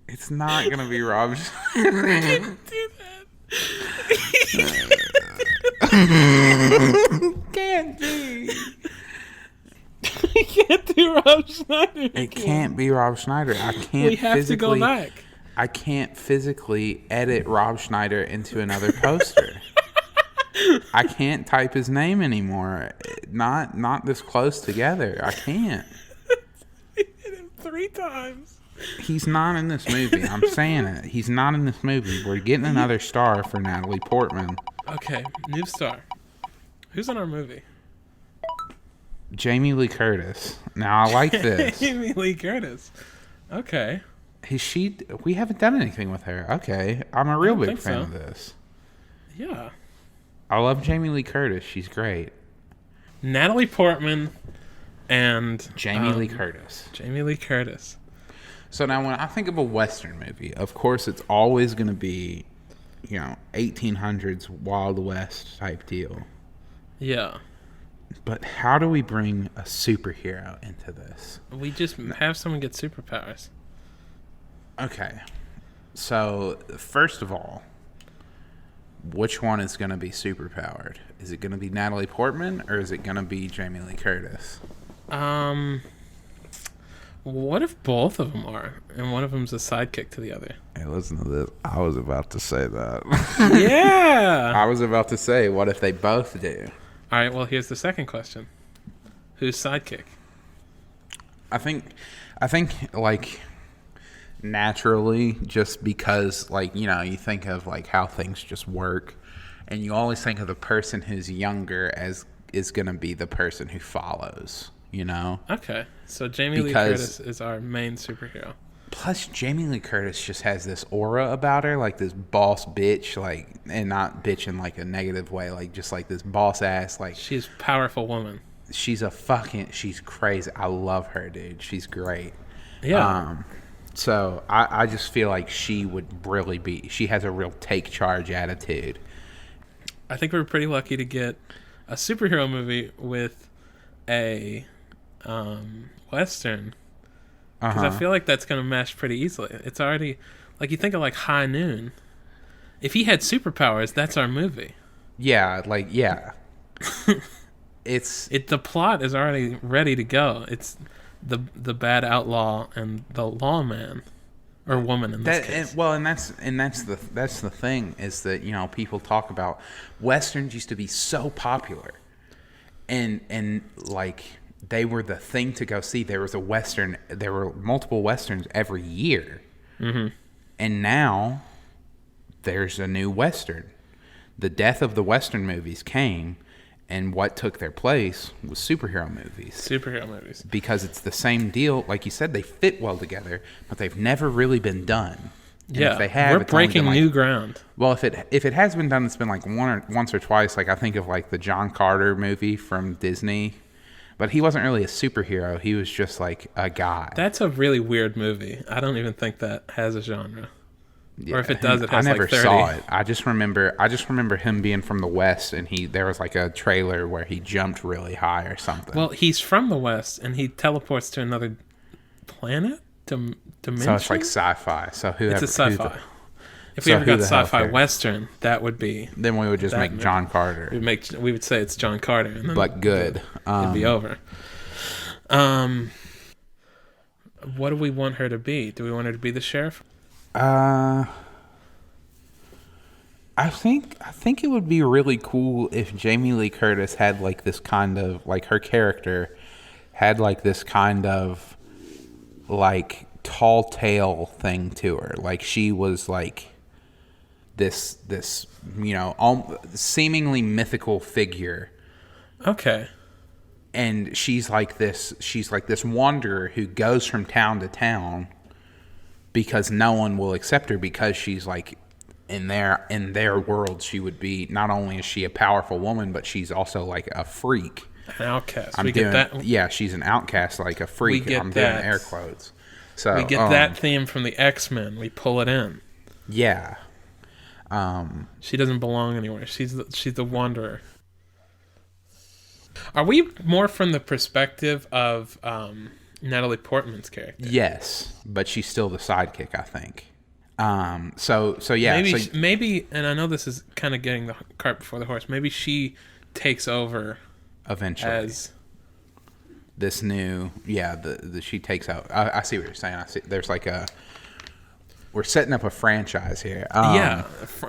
B: It's not gonna be Rob Schneider.
A: I didn't do
B: that. Can't be.
A: We can't do Rob Schneider.
B: It can't be Rob Schneider. I can't.
A: We have to go back.
B: I can't physically edit Rob Schneider into another poster. I can't type his name anymore. Not this close together. I can't.
A: We hit him 3 times.
B: He's not in this movie. I'm saying it. He's not in this movie. We're getting another star for Natalie Portman.
A: Okay, new star. Who's in our movie?
B: Jamie Lee Curtis. Now I like this.
A: Jamie Lee Curtis. Okay.
B: We haven't done anything with her. Okay. I'm a real big fan of this.
A: Yeah.
B: I love Jamie Lee Curtis. She's great.
A: Natalie Portman and
B: Jamie Lee Curtis.
A: Jamie Lee Curtis.
B: So now when I think of a Western movie, of course it's always going to be, 1800s Wild West type deal.
A: Yeah.
B: But how do we bring a superhero into this?
A: We just have someone get superpowers.
B: Okay. So, first of all, which one is going to be superpowered? Is it going to be Natalie Portman or is it going to be Jamie Lee Curtis?
A: What if both of them are and one of them's a sidekick to the other?
B: Hey, listen to this. I was about to say that.
A: Yeah.
B: I was about to say, what if they both do?
A: All right, well, here's the second question. Who's sidekick?
B: I think like naturally, just because like, you think of like how things just work and you always think of the person who's younger as is going to be the person who follows,
A: Okay. So Jamie Lee Curtis is our main superhero.
B: Plus, Jamie Lee Curtis just has this aura about her, like this boss bitch, like, and not bitch in like a negative way, like just like this boss ass, like.
A: She's a powerful woman.
B: She's crazy. I love her, dude. She's great.
A: Yeah.
B: So I just feel like she would really she has a real take charge attitude.
A: I think we're pretty lucky to get a superhero movie with a Western. Because I feel like that's going to mesh pretty easily. It's already, like, you think of, like, High Noon. If he had superpowers, that's our movie.
B: Yeah, yeah.
A: The plot is already ready to go. It's the bad outlaw and the lawman. Or woman in this case.
B: And that's the thing, is that, people talk about Westerns used to be so popular. And like... they were the thing to go see. There were multiple Westerns every year. Mm-hmm. And now there's a new Western. The death of the Western movies came, and what took their place was superhero movies. Because it's the same deal. Like you said, they fit well together, but they've never really been done. And
A: if they have, we're breaking new ground.
B: Well, if it has been done, it's been like once or twice. Like I think of like the John Carter movie from Disney. But he wasn't really a superhero. He was just like a guy.
A: There a really weird movie. I don't even think that has a genre.
B: Yeah,
A: or if it does, it has
B: I never
A: like 30.
B: saw it. I just remember him being from the West, and there was like a trailer where he jumped really high or something.
A: Well, he's from the West, and he teleports to another planet Dimension?
B: So it's like sci-fi. So
A: It's a sci-fi. If we ever got sci-fi western, that would be.
B: Then we would just make John Carter.
A: We would say it's John Carter, and then
B: but good.
A: It'd be over. What do we want her to be? Do we want her to be the sheriff?
B: I think it would be really cool if Jamie Lee Curtis had like this kind of like her character had like this kind of like tall tale thing to her. Like she was like this seemingly mythical figure.
A: Okay.
B: And she's like this wanderer who goes from town to town because no one will accept her, because she's like in their world she would be, not only is she a powerful woman, but she's also like a freak.
A: An outcast.
B: Get that? Yeah, she's an outcast, like a freak. I'm doing air quotes. So
A: we get that theme from the X-Men. We pull it in.
B: Yeah.
A: She doesn't belong anywhere. She's the wanderer. Are we more from the perspective of Natalie Portman's character?
B: Yes, but she's still the sidekick, I think. So yeah.
A: Maybe, and I know this is kind of getting the cart before the horse. Maybe she takes over
B: eventually as this new. Yeah, she takes out. I see what you're saying. I see. There's like we're setting up a franchise here.
A: A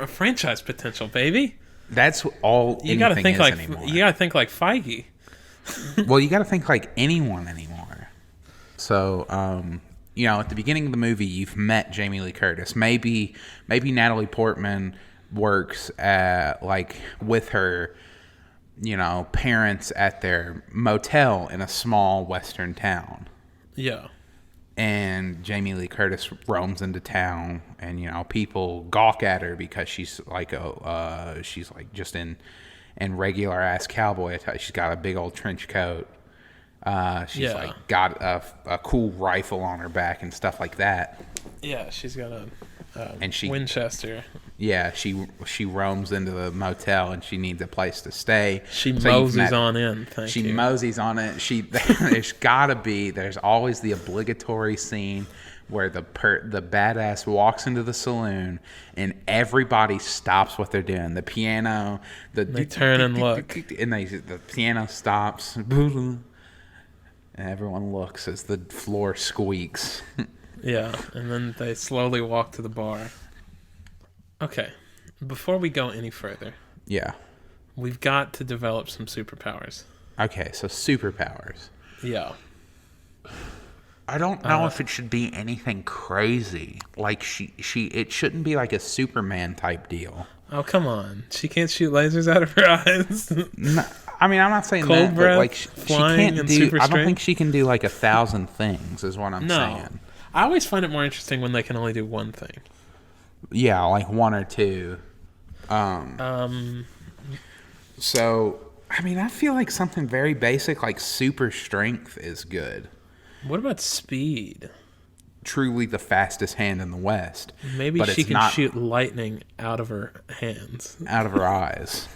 A: franchise potential, baby.
B: That's all
A: you gotta think like
B: anymore.
A: You gotta think like Feige.
B: Well, you gotta think like anyone anymore. So, at the beginning of the movie, you've met Jamie Lee Curtis. Maybe Natalie Portman works with her, parents at their motel in a small western town.
A: Yeah. And
B: Jamie Lee Curtis roams into town, and people gawk at her because she's like she's like just in regular ass cowboy attire. She's got a big old trench coat. She's like got a cool rifle on her back and stuff like that.
A: Yeah, she's got a Winchester.
B: Yeah, she roams into the motel and she needs a place to stay.
A: She moseys on in.
B: She moseys on it. There's always the obligatory scene where the badass walks into the saloon and everybody stops what they're doing. The piano,
A: they turn and look,
B: and the piano stops, and everyone looks as the floor squeaks.
A: Yeah, and then they slowly walk to the bar. Okay, before we go any further, we've got to develop some superpowers.
B: Okay, so superpowers.
A: Yeah.
B: I don't know if it should be anything crazy. Like it shouldn't be like a Superman type deal.
A: Oh, come on. She can't shoot lasers out of her eyes.
B: No, I mean, I'm not saying
A: cold
B: that,
A: breath,
B: but like
A: she can't do.
B: I don't think she can do like 1,000 things. Is what I'm saying.
A: I always find it more interesting when they can only do one thing.
B: Yeah, like one or two. So, I mean, I feel like something very basic like super strength is good.
A: What about speed?
B: Truly the fastest hand in the West.
A: Maybe she can shoot lightning out of her hands.
B: Out of her eyes.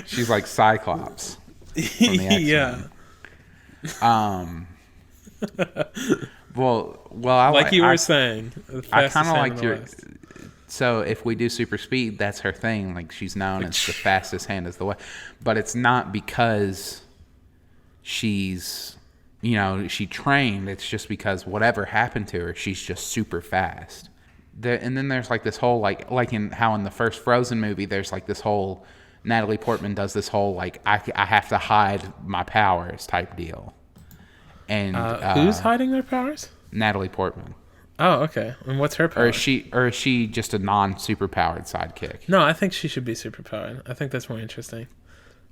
B: She's like Cyclops from the X-Men. Well,
A: you were saying.
B: I kind of liked your. So if we do super speed, that's her thing. Like she's known as the fastest hand is the way, but it's not because she's, she trained. It's just because whatever happened to her, she's just super fast. And then there's like this whole like in the first Frozen movie, there's like this whole Natalie Portman does this whole like I have to hide my powers type deal. And
A: who's hiding their powers?
B: Natalie Portman.
A: Oh, okay. And what's her power?
B: Or is she just a non-superpowered sidekick?
A: No, I think she should be superpowered. I think that's more interesting.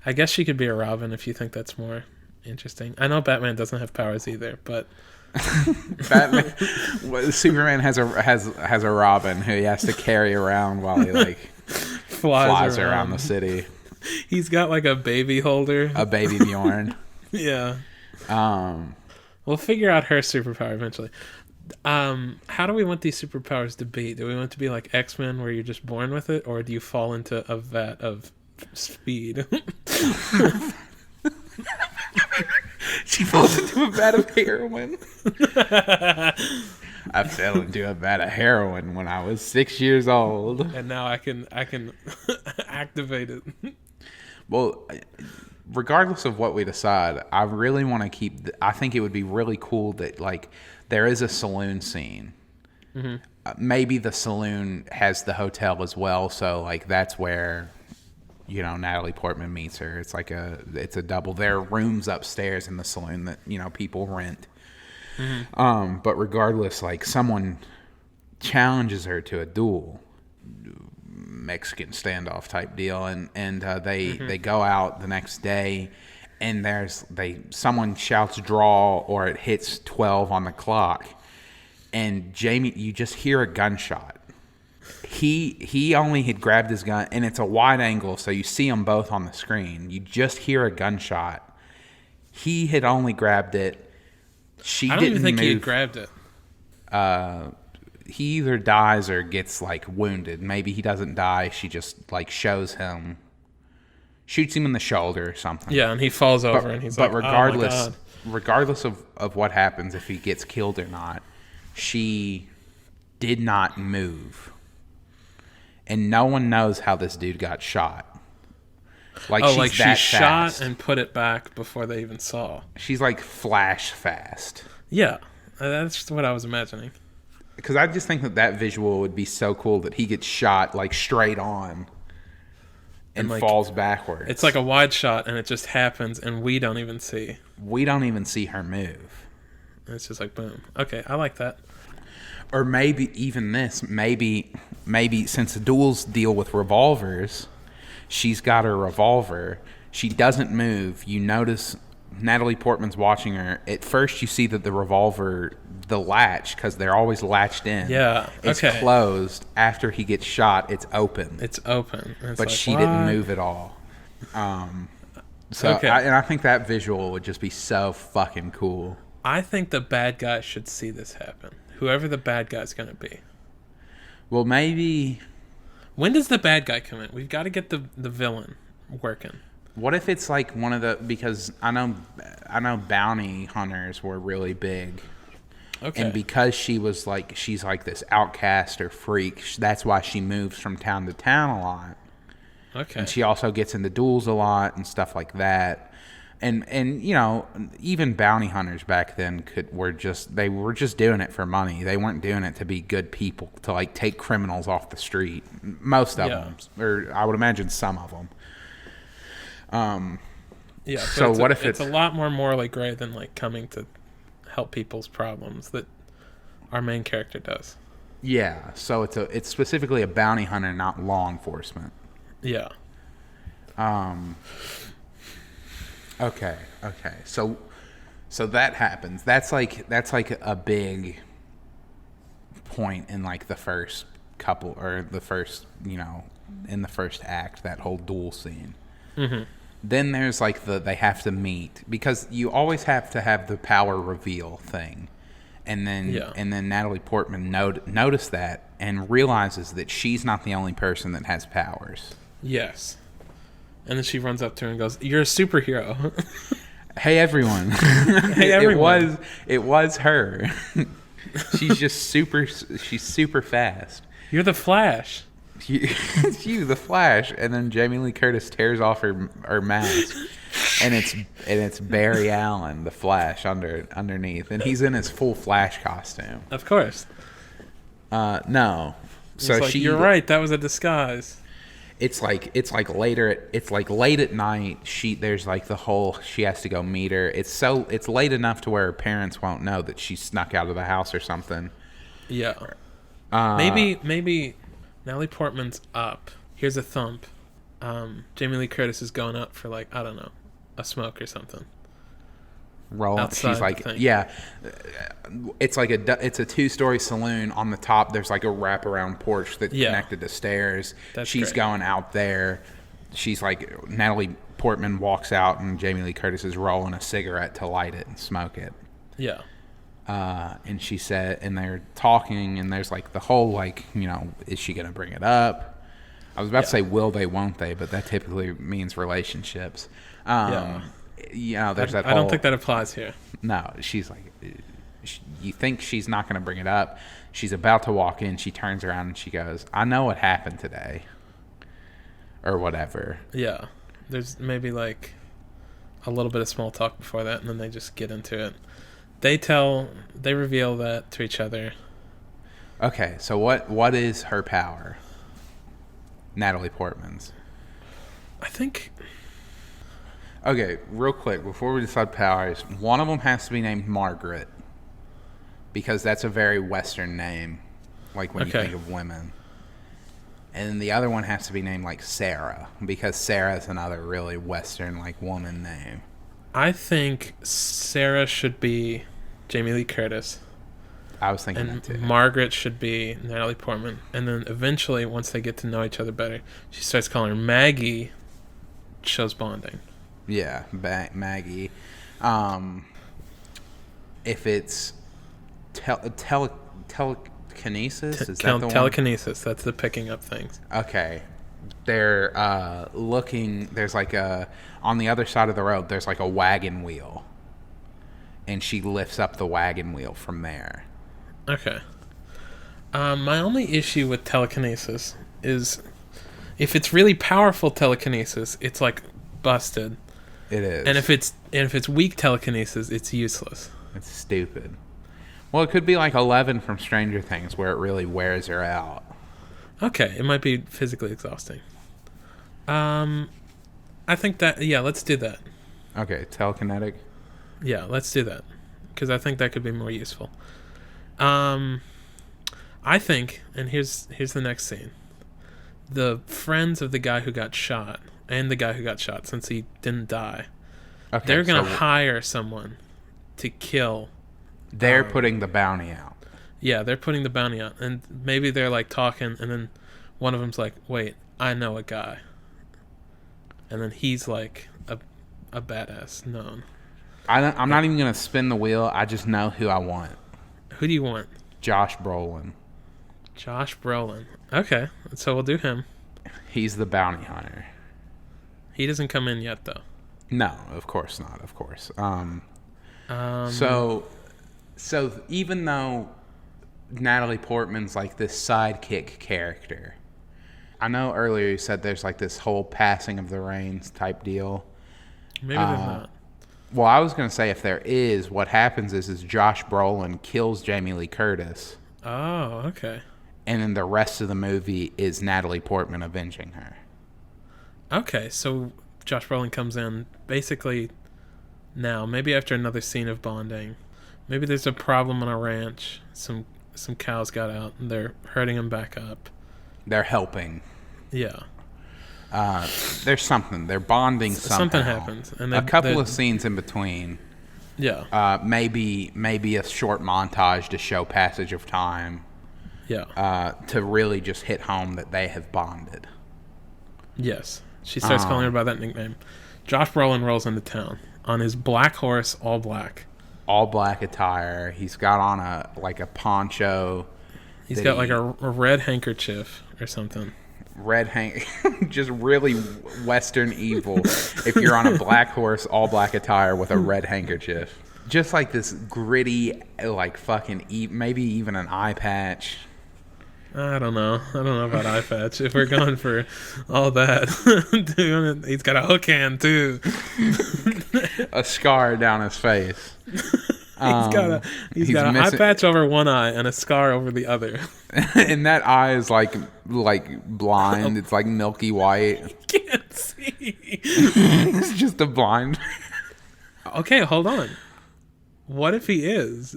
A: I guess she could be a Robin if you think that's more interesting. I know Batman doesn't have powers either, but
B: Superman has a Robin who he has to carry around while he like flies around the city.
A: He's got like a baby holder,
B: a baby Bjorn.
A: Yeah. We'll figure out her superpower eventually. How do we want these superpowers to be? Do we want it to be like X-Men where you're just born with it, or do you fall into a vat of speed?
B: She falls into a vat of heroin. I fell into a vat of heroin when I was 6 years old.
A: And now I can activate it.
B: Well, regardless of what we decide, I really want to keep... I think it would be really cool that, like, there is a saloon scene. Mm-hmm. Maybe the saloon has the hotel as well, so, like, that's where... You know, Natalie Portman meets her. It's a double. There are rooms upstairs in the saloon that, you know, people rent. Mm-hmm. But regardless, like, someone challenges her to a duel, Mexican standoff type deal, and they go out the next day, and someone shouts draw, or it hits 12 on the clock, and Jamie, you just hear a gunshot. He only had grabbed his gun, and it's a wide angle, so you see them both on the screen. You just hear a gunshot. He had only grabbed it. She didn't move. I don't even think he had
A: grabbed it.
B: He either dies or gets, like, wounded. Maybe he doesn't die. She just, like, shoots him in the shoulder or something.
A: Yeah, and he falls over, and he's like,
B: regardless,
A: oh my God.
B: Regardless of what happens, if he gets killed or not, she did not move. And no one knows how this dude got shot. Like,
A: she shot and put it back before they even saw.
B: She's like flash fast.
A: Yeah, that's just what I was imagining.
B: Because I just think that visual would be so cool that he gets shot like straight on and like, falls backwards.
A: It's like a wide shot, and it just happens, and we don't even see.
B: We don't even see her move.
A: It's just like boom. Okay, I like that.
B: Or maybe even this. Maybe since the duels deal with revolvers, she's got her revolver. She doesn't move. You notice Natalie Portman's watching her. At first, you see that the revolver, the latch, because they're always latched in.
A: Yeah,
B: it's closed. After he gets shot, it's open.
A: It's open.
B: But like, she didn't move at all. I think that visual would just be so fucking cool.
A: I think the bad guy should see this happen. Whoever the bad guy's going to be.
B: Well, maybe...
A: When does the bad guy come in? We've got to get the villain working.
B: What if it's like one of the... Because I know bounty hunters were really big. Okay. And because she's like this outcast or freak, that's why she moves from town to town a lot.
A: Okay.
B: And she also gets into duels a lot and stuff like that. And you know, even bounty hunters back then were just doing it for money. They weren't doing it to be good people, to like take criminals off the street. Most of them, or I would imagine some of them.
A: Yeah. So what if it's a lot more morally gray than like coming to help people's problems that our main character does?
B: Yeah. So it's specifically a bounty hunter, not law enforcement.
A: Yeah.
B: Okay. So that happens. That's like a big point in like the first couple, or the first, you know, in the first act, that whole duel scene. Mm-hmm. Then there's like they have to meet, because you always have to have the power reveal thing. And then Natalie Portman noticed that and realizes that she's not the only person that has powers.
A: Yes. And then she runs up to her and goes, "You're a superhero."
B: Hey everyone.
A: Hey everyone.
B: It was her. She's super fast.
A: You're the Flash.
B: It's you, the Flash. And then Jamie Lee Curtis tears off her mask. And it's Barry Allen, the Flash, underneath. And he's in his full Flash costume.
A: Of course.
B: No. So
A: you're right, that was a disguise.
B: It's like late at night. She has to go meet her. It's late enough to where her parents won't know that she snuck out of the house or something.
A: Yeah. Maybe Natalie Portman's up. Here's a thump. Jamie Lee Curtis is going up for, like, I don't know, a smoke or something.
B: She's like, yeah. It's like it's a 2-story saloon. On the top, there's like a wraparound porch that's connected to stairs. She's great. Going out there. She's like, Natalie Portman walks out, and Jamie Lee Curtis is rolling a cigarette to light it and smoke it.
A: Yeah.
B: And she said, and they're talking, and there's like the whole, like, you know, is she gonna bring it up? I was about to say will they, won't they, but that typically means relationships. you know, there's that
A: I
B: whole...
A: don't think that applies here.
B: No, she's like... You think she's not going to bring it up. She's about to walk in. She turns around and she goes, I know what happened today. Or whatever.
A: Yeah. There's maybe like a little bit of small talk before that, and then they just get into it. They reveal that to each other.
B: Okay, so what is her power? Natalie Portman's.
A: I think...
B: Okay, real quick, before we decide powers, one of them has to be named Margaret. Because that's a very Western name, like when you think of women. And then the other one has to be named like Sarah, because Sarah is another really Western like woman name.
A: I think Sarah should be Jamie Lee Curtis.
B: I was thinking that too.
A: Margaret should be Natalie Portman. And then eventually, once they get to know each other better, she starts calling her Maggie. Shows bonding.
B: Yeah, Maggie. If it's telekinesis, is that the
A: telekinesis? That's the picking up things.
B: Okay, they're looking. There's like on the other side of the road. There's like a wagon wheel, and she lifts up the wagon wheel from there.
A: Okay. My only issue with telekinesis is if it's really powerful telekinesis, it's like busted.
B: It is.
A: And if it's weak telekinesis, it's useless.
B: It's stupid. Well, it could be like 11 from Stranger Things, where it really wears her out.
A: Okay, it might be physically exhausting. I think that, yeah, let's do that.
B: Okay, telekinetic.
A: Yeah, let's do that, because I think that could be more useful. I think, and here's the next scene. The friends of the guy who got shot, and the guy who got shot, since he didn't die, they're going to hire someone to kill.
B: They're putting the bounty out.
A: Yeah, they're putting the bounty out. And maybe they're like talking, and then one of them's like, wait, I know a guy. And then he's like a badass known.
B: I'm not even going to spin the wheel. I just know who I want.
A: Who do you want?
B: Josh Brolin.
A: Josh Brolin. Okay, so we'll do him.
B: He's the bounty hunter.
A: He doesn't come in yet, though.
B: No, of course not. Of course. So even though Natalie Portman's like this sidekick character, I know earlier you said there's like this whole passing of the reins type deal.
A: Maybe there's not.
B: Well, I was going to say if there is, what happens is Josh Brolin kills Jamie Lee Curtis.
A: Oh, okay.
B: And then the rest of the movie is Natalie Portman avenging her.
A: Okay, so Josh Brolin comes in basically now, maybe after another scene of bonding. Maybe there's a problem on a ranch. Some cows got out and they're herding them back up.
B: They're helping.
A: Yeah.
B: There's something. They're bonding somehow.
A: Something happens. And
B: a couple of scenes in between.
A: Yeah.
B: Maybe a short montage to show passage of time.
A: Yeah.
B: To really just hit home that they have bonded.
A: Yes. She starts calling her by that nickname. Josh Brolin rolls into town on his black horse, all black.
B: All black attire. He's got on a poncho.
A: He's got like a red handkerchief or something.
B: Just really Western evil. If you're on a black horse, all black attire with a red handkerchief. Just like this gritty, like fucking, maybe even an eye patch.
A: I don't know about eye patch. If we're going for all that, he's got a hook hand too.
B: A scar down his face.
A: He's got an eye patch over one eye and a scar over the other.
B: And that eye is like blind. It's like milky white.
A: You can't see.
B: It's just a blind.
A: Okay, hold on. What if he is?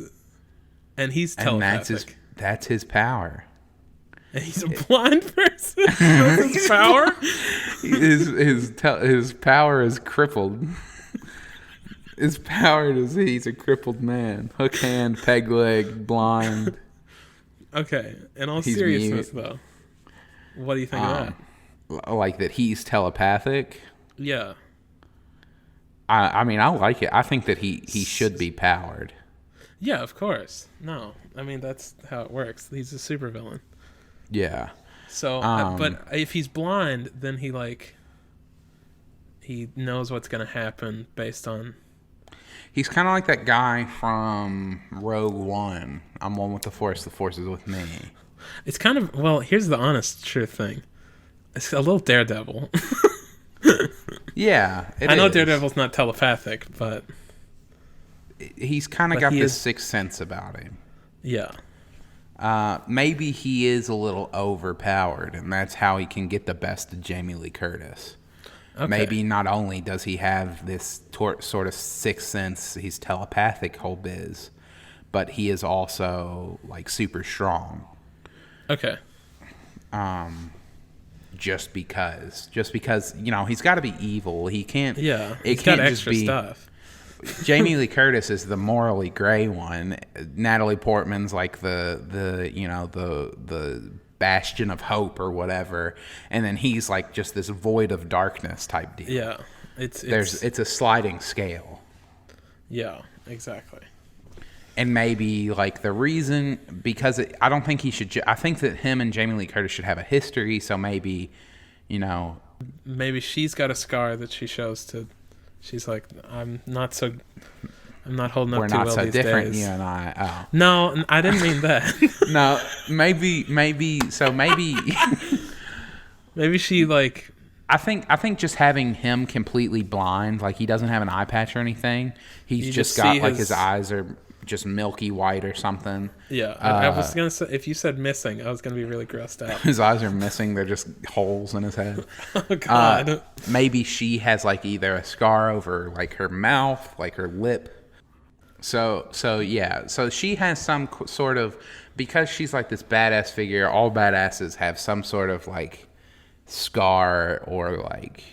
A: And he's telepathic.
B: And that's his power.
A: And he's a blind person? That's his power?
B: His power is crippled. His power is he's a crippled man. Hook hand, peg leg, blind.
A: Okay. In all seriousness, though, what do you think of that?
B: Like that he's telepathic?
A: Yeah.
B: I mean, I like it. I think that he should be powered.
A: Yeah, of course. No. I mean, that's how it works. He's a supervillain.
B: Yeah.
A: So, but if he's blind, then he he knows what's going to happen based on.
B: He's kind of like that guy from Rogue One. I'm one with the Force is with me.
A: It's kind of, well, here's the honest truth thing. It's a little Daredevil.
B: Yeah,
A: I know Daredevil's not telepathic, but
B: he's kind of got this sixth sense about him.
A: Yeah.
B: Maybe he is a little overpowered, and that's how he can get the best of Jamie Lee Curtis. Okay. Maybe not only does he have this sort of sixth sense, he's telepathic whole biz, but he is also like super strong.
A: Okay.
B: Just because he's got to be evil. He can't.
A: Yeah.
B: It
A: can't
B: got
A: just extra
B: be,
A: stuff.
B: Jamie Lee Curtis is the morally gray one. Natalie Portman's like the bastion of hope or whatever, and then he's like just this void of darkness type deal.
A: Yeah, it's
B: a sliding scale.
A: Yeah, exactly.
B: And maybe like the reason, because I don't think he should. I think that him and Jamie Lee Curtis should have a history. So maybe,
A: maybe she's got a scar that she shows to. She's like, I'm not holding up too well these days. We're not so different, you and I. Oh. No, I didn't mean that.
B: No, maybe.
A: Maybe she like.
B: I think just having him completely blind, like he doesn't have an eye patch or anything. He's just got like his eyes are just milky white or something.
A: Yeah, I was gonna say, if you said missing, I was gonna be really grossed out.
B: His eyes are missing; they're just holes in his head.
A: Oh God!
B: Maybe she has like either a scar over like her mouth, like her lip. So she has some sort of, because she's like this badass figure. All badasses have some sort of like scar or like.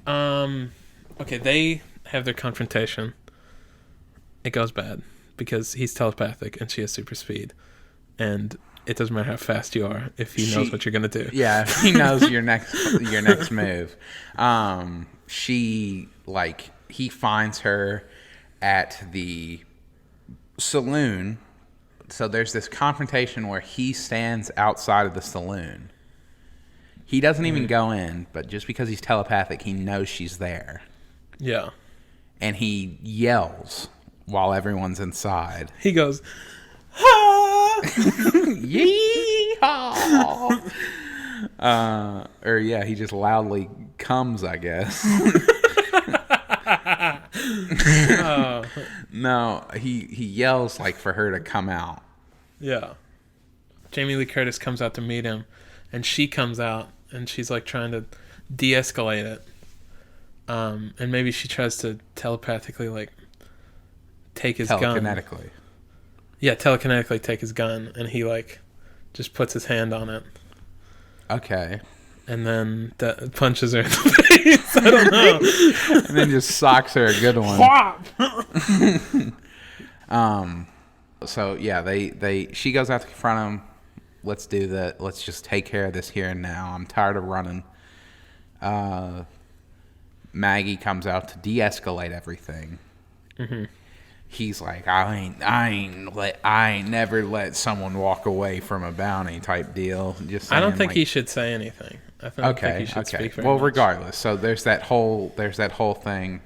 A: Okay, they have their confrontation. It goes bad, because he's telepathic and she has super speed, and it doesn't matter how fast you are if he knows what you're gonna do.
B: Yeah, if he knows your next move. He finds her at the saloon. So there's this confrontation where he stands outside of the saloon. He doesn't even go in, but just because he's telepathic, he knows she's there.
A: Yeah.
B: And he yells while everyone's inside.
A: He goes, "Ha!"
B: Yeehaw! He just loudly comes, I guess. No, he yells like for her to come out.
A: Yeah. Jamie Lee Curtis comes out to meet him, and she comes out, and she's like trying to de-escalate it. And maybe she tries to telepathically like take his gun.
B: Telekinetically.
A: Yeah, telekinetically take his gun, and he like just puts his hand on it.
B: Okay.
A: And then punches her in the face. I don't know.
B: And then just socks her a good one. So yeah, she goes out to confront him. Let's do that. Let's just take care of this here and now. I'm tired of running. Maggie comes out to de-escalate everything. Mm-hmm. He's like, I ain't never let someone walk away from a bounty type deal. Just saying,
A: I don't think he should say anything. I think he should speak very much.
B: Regardless, so there's that whole thing.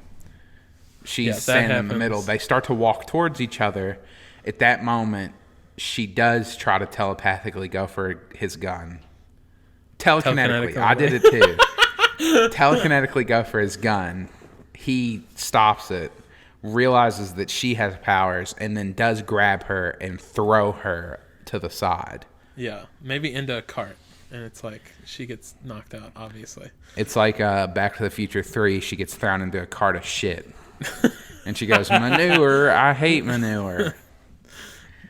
B: She's standing in the middle. They start to walk towards each other. At that moment, she does try to telepathically go for his gun. Telekinetically. I did it too. Telekinetically go for his gun. He stops it, realizes that she has powers, and then does grab her and throw her to the side.
A: Yeah, maybe into a cart. And it's like she gets knocked out, obviously.
B: It's like Back to the Future 3. She gets thrown into a cart of shit. And she goes, manure. I hate manure.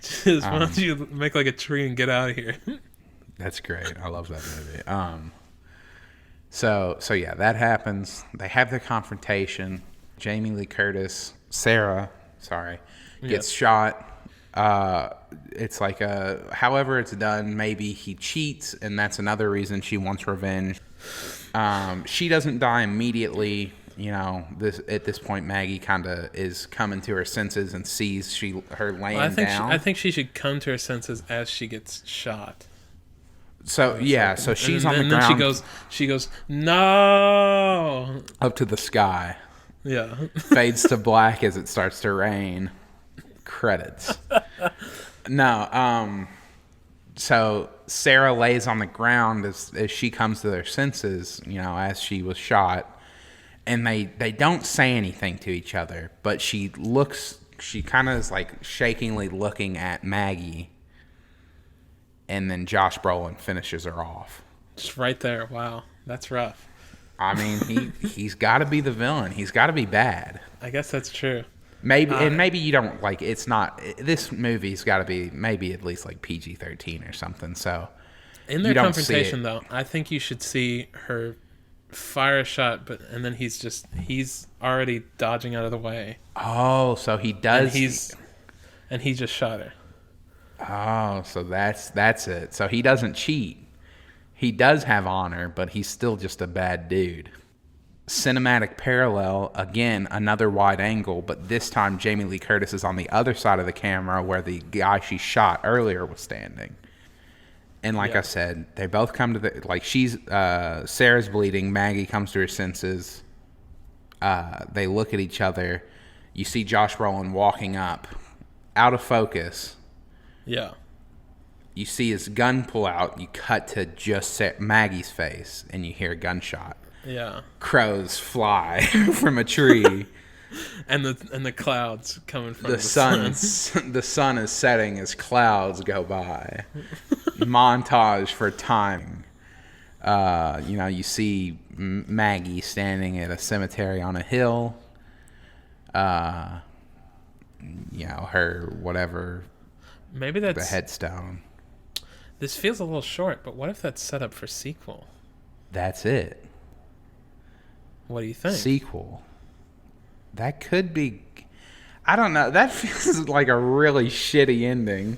A: Just why don't you make like a tree and get out of here?
B: That's great. I love that movie. So yeah, that happens. They have their confrontation. Jamie Lee Curtis, gets shot. It's like however it's done, maybe he cheats, and that's another reason she wants revenge. She doesn't die immediately. At this point, Maggie kind of is coming to her senses and sees her laying down.
A: I think she should come to her senses as she gets shot.
B: So yeah, so she's on the
A: and
B: ground.
A: then she goes, no.
B: Up to the sky.
A: Yeah.
B: Fades to black as it starts to rain. Credits. No, so Sarah lays on the ground as she comes to their senses, as she was shot. And they don't say anything to each other, but she kind of is like shakingly looking at Maggie. And then Josh Brolin finishes her off.
A: Just right there. Wow. That's rough.
B: I mean, he's got to be the villain. He's got to be bad.
A: I guess that's true.
B: Maybe you don't like. It's not. This movie's got to be maybe at least like PG-13 or something. So
A: in their confrontation, though, I think you should see her fire a shot, and then he's already dodging out of the way.
B: Oh, so he does.
A: And he just shot her.
B: Oh, so that's it. So he doesn't cheat. He does have honor, but he's still just a bad dude. Cinematic parallel, again, another wide angle, but this time Jamie Lee Curtis is on the other side of the camera where the guy she shot earlier was standing. And like I said, they both come to Sarah's bleeding, Maggie comes to her senses. They look at each other. You see Josh Brolin walking up, out of focus.
A: Yeah.
B: You see his gun pull out. You cut to just Maggie's face, and you hear a gunshot.
A: Yeah.
B: Crows fly from a tree,
A: and the clouds coming from
B: the sun. The sun is setting as clouds go by. Montage for timing. You see Maggie standing at a cemetery on a hill. Her whatever.
A: Maybe that's
B: the headstone.
A: This feels a little short, but what if that's set up for sequel?
B: That's it.
A: What do you think?
B: Sequel. That could be. I don't know. That feels like a really shitty ending.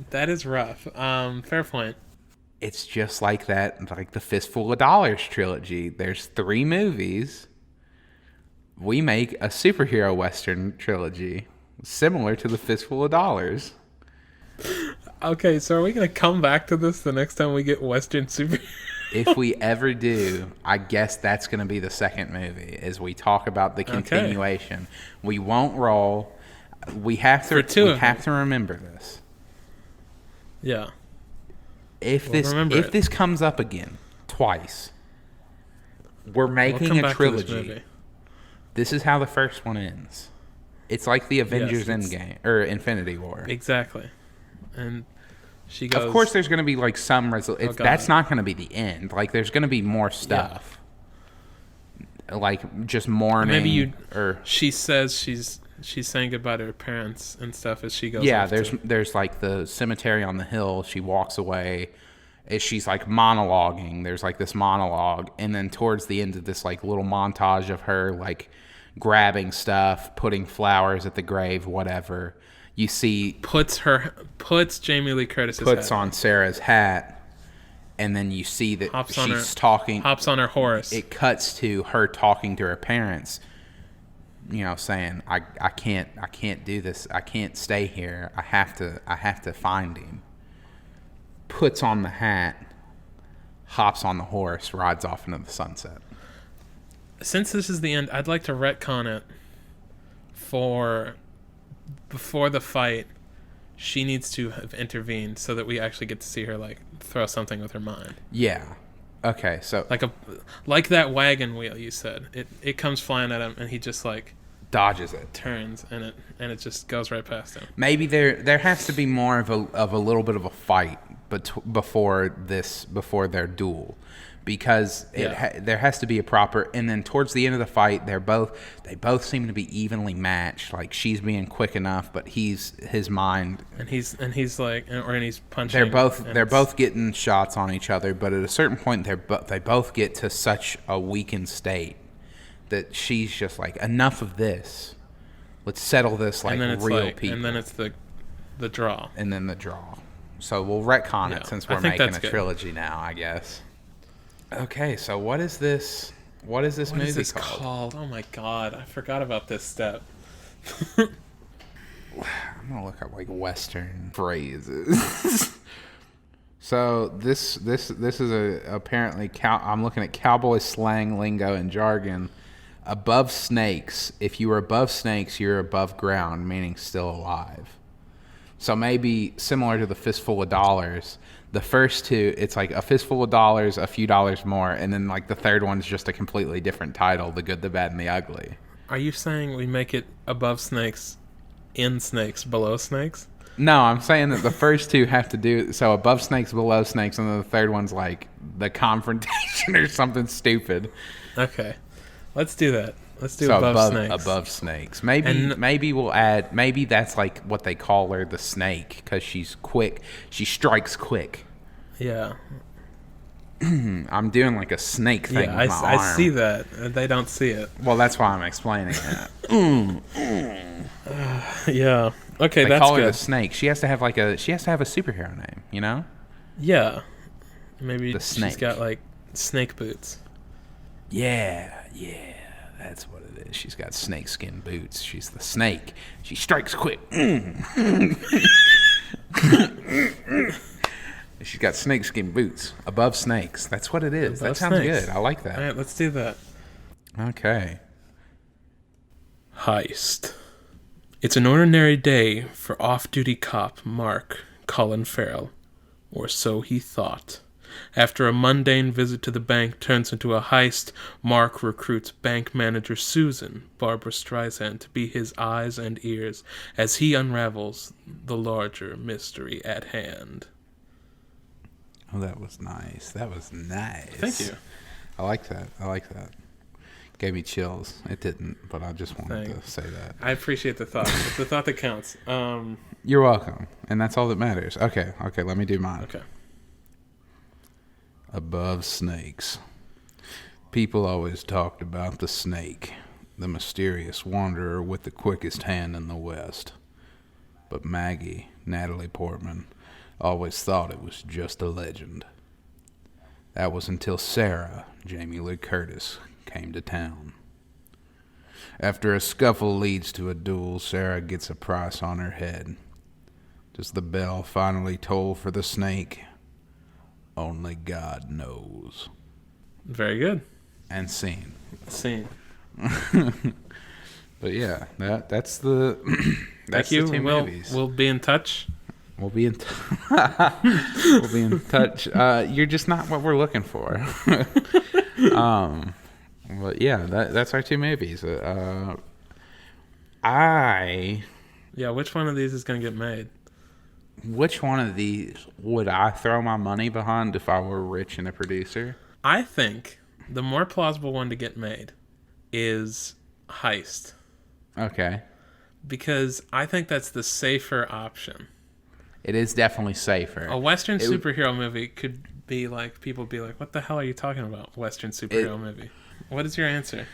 A: That is rough. Fair point.
B: It's just like that, like the Fistful of Dollars trilogy. There's 3 movies. We make a superhero Western trilogy similar to the Fistful of Dollars.
A: Okay, so are we going to come back to this the next time we get Western super?
B: If we ever do, I guess that's going to be the second movie, as we talk about the continuation. Okay. We won't roll. We have to remember this.
A: Yeah.
B: If this comes up again twice, we're making a trilogy. This is how the first one ends. It's like the Avengers Endgame or Infinity War.
A: Exactly. And she goes.
B: Of course, there's going to be like some resolution. That's not going to be the end. Like, there's going to be more stuff. Yeah. Like just mourning.
A: She says she's saying goodbye to her parents and stuff as she goes.
B: Yeah, there's like the cemetery on the hill. She walks away. As she's like monologuing. There's like this monologue, and then towards the end of this like little montage of her like grabbing stuff, putting flowers at the grave, whatever. You see,
A: puts Jamie Lee Curtis
B: on Sarah's hat, and then you see that she's talking.
A: Hops on her horse.
B: It cuts to her talking to her parents. Saying, "I can't do this. I can't stay here. I have to find him." Puts on the hat, hops on the horse, rides off into the sunset.
A: Since this is the end, I'd like to retcon it for. Before the fight, she needs to have intervened so that we actually get to see her like throw something with her mind.
B: Yeah. Okay. So
A: like that wagon wheel you said. It comes flying at him and he just like
B: dodges it,
A: turns, and it just goes right past him.
B: Maybe there has to be more of a little bit of a fight before their duel. Because there has to be a proper, and then towards the end of the fight, they both seem to be evenly matched. Like she's being quick enough, but his mind, and he's
A: punching.
B: They're both getting shots on each other, but at a certain point, they both get to such a weakened state that she's just like, enough of this. Let's settle this like real people.
A: And then it's the draw.
B: And then the draw. So we'll retcon it since we're making a trilogy now, I guess. Okay, so what is this movie called?
A: Oh my god, I forgot about this step.
B: I'm gonna look up like Western phrases. So this is apparently I'm looking at cowboy slang, lingo, and jargon. Above snakes. If you were above snakes, you're above ground, meaning still alive. So maybe similar to the fistful of dollars. The first two, it's like a fistful of dollars, a few dollars more, and then like the third one's just a completely different title: the good, the bad, and the ugly.
A: Are you saying we make it above snakes, in snakes, below snakes?
B: No, I'm saying that the first two have to do so above snakes, below snakes, and then the third one's like the confrontation or something stupid.
A: Okay, let's do that. Let's do
B: so
A: above snakes.
B: Above snakes. Maybe we'll add. Maybe that's like what they call her, the snake, because she's quick. She strikes quick.
A: Yeah.
B: I'm doing like a snake thing with my arm.
A: I see that. They don't see it.
B: Well, that's why I'm explaining it.
A: Yeah. Okay,
B: they
A: that's
B: call her
A: good.
B: the snake. She has to have a superhero name, you know?
A: Yeah. Maybe
B: the snake.
A: She's got like snake boots.
B: Yeah, that's what it is. She's got snake skin boots. She's the snake. She strikes quick. She's got snake skin boots. Above snakes. That's what it is.
A: Above
B: that sounds
A: snakes.
B: good. I like that.
A: All right, let's do that.
B: Okay.
A: Heist. It's an ordinary day for off-duty cop Mark Colin Farrell, or so he thought. After a mundane visit to the bank turns into a heist, Mark recruits bank manager Susan, Barbra Streisand, to be his eyes and ears as he unravels the larger mystery at hand.
B: Oh, that was nice. That was nice.
A: Thank you.
B: I like that. Gave me chills. It didn't, but I just wanted to say that.
A: I appreciate the thought. It's the thought that counts.
B: You're welcome. And that's all that matters. Okay, let me do mine.
A: Okay.
B: Above snakes. People always talked about the snake, the mysterious wanderer with the quickest hand in the West. But Maggie, Natalie Portman, always thought it was just a legend. That was until Sarah, Jamie Lee Curtis, came to town. After a scuffle leads to a duel, Sarah gets a price on her head. Does the bell finally toll for the snake? Only God knows.
A: Very good.
B: And scene.
A: Scene.
B: But yeah, that's the that's
A: Thank you.
B: the two movies.
A: We'll be in touch.
B: We'll be in touch. You're just not what we're looking for. But yeah, that's our two movies.
A: Yeah, which one of these is going to get made?
B: Which one of these would I throw my money behind if I were rich and a producer?
A: I think the more plausible one to get made is Heist.
B: Okay.
A: Because I think that's the safer option.
B: It is definitely safer.
A: A Western superhero movie could be like, people be like, what the hell are you talking about? Western superhero movie. What is your answer?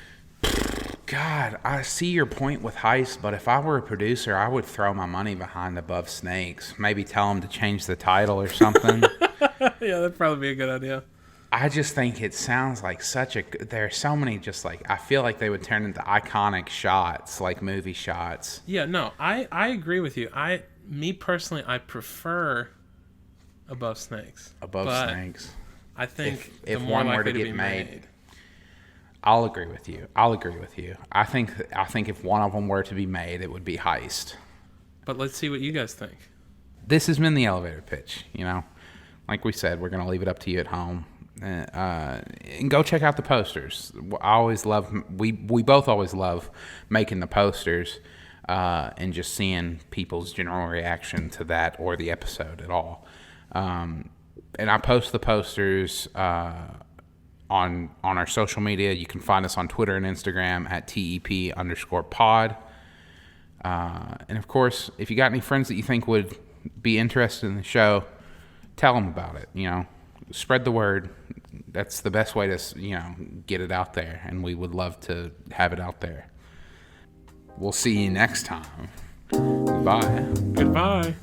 B: God, I see your point with Heist, but if I were a producer, I would throw my money behind Above Snakes. Maybe tell them to change the title or something.
A: Yeah, that'd probably be a good idea.
B: I just think it sounds like there are so many just like, I feel like they would turn into iconic shots, like movie shots.
A: Yeah, no, I agree with you. Me personally, I prefer Above Snakes.
B: Above Snakes.
A: I think
B: if
A: the more
B: one were
A: likely
B: to
A: to
B: get
A: be
B: made. I'll agree with you. I think if one of them were to be made, it would be Heist.
A: But let's see what you guys think.
B: This has been the elevator pitch, you know. Like we said, we're going to leave it up to you at home. And go check out the posters. We both always love making the posters and just seeing people's general reaction to that or the episode at all. And I post the posters on our social media. You can find us on Twitter and Instagram at TEP_pod. And of course, if you got any friends that you think would be interested in the show, tell them about it. You know, spread the word. That's the best way to, get it out there. And we would love to have it out there. We'll see you next time. Goodbye.
A: Goodbye.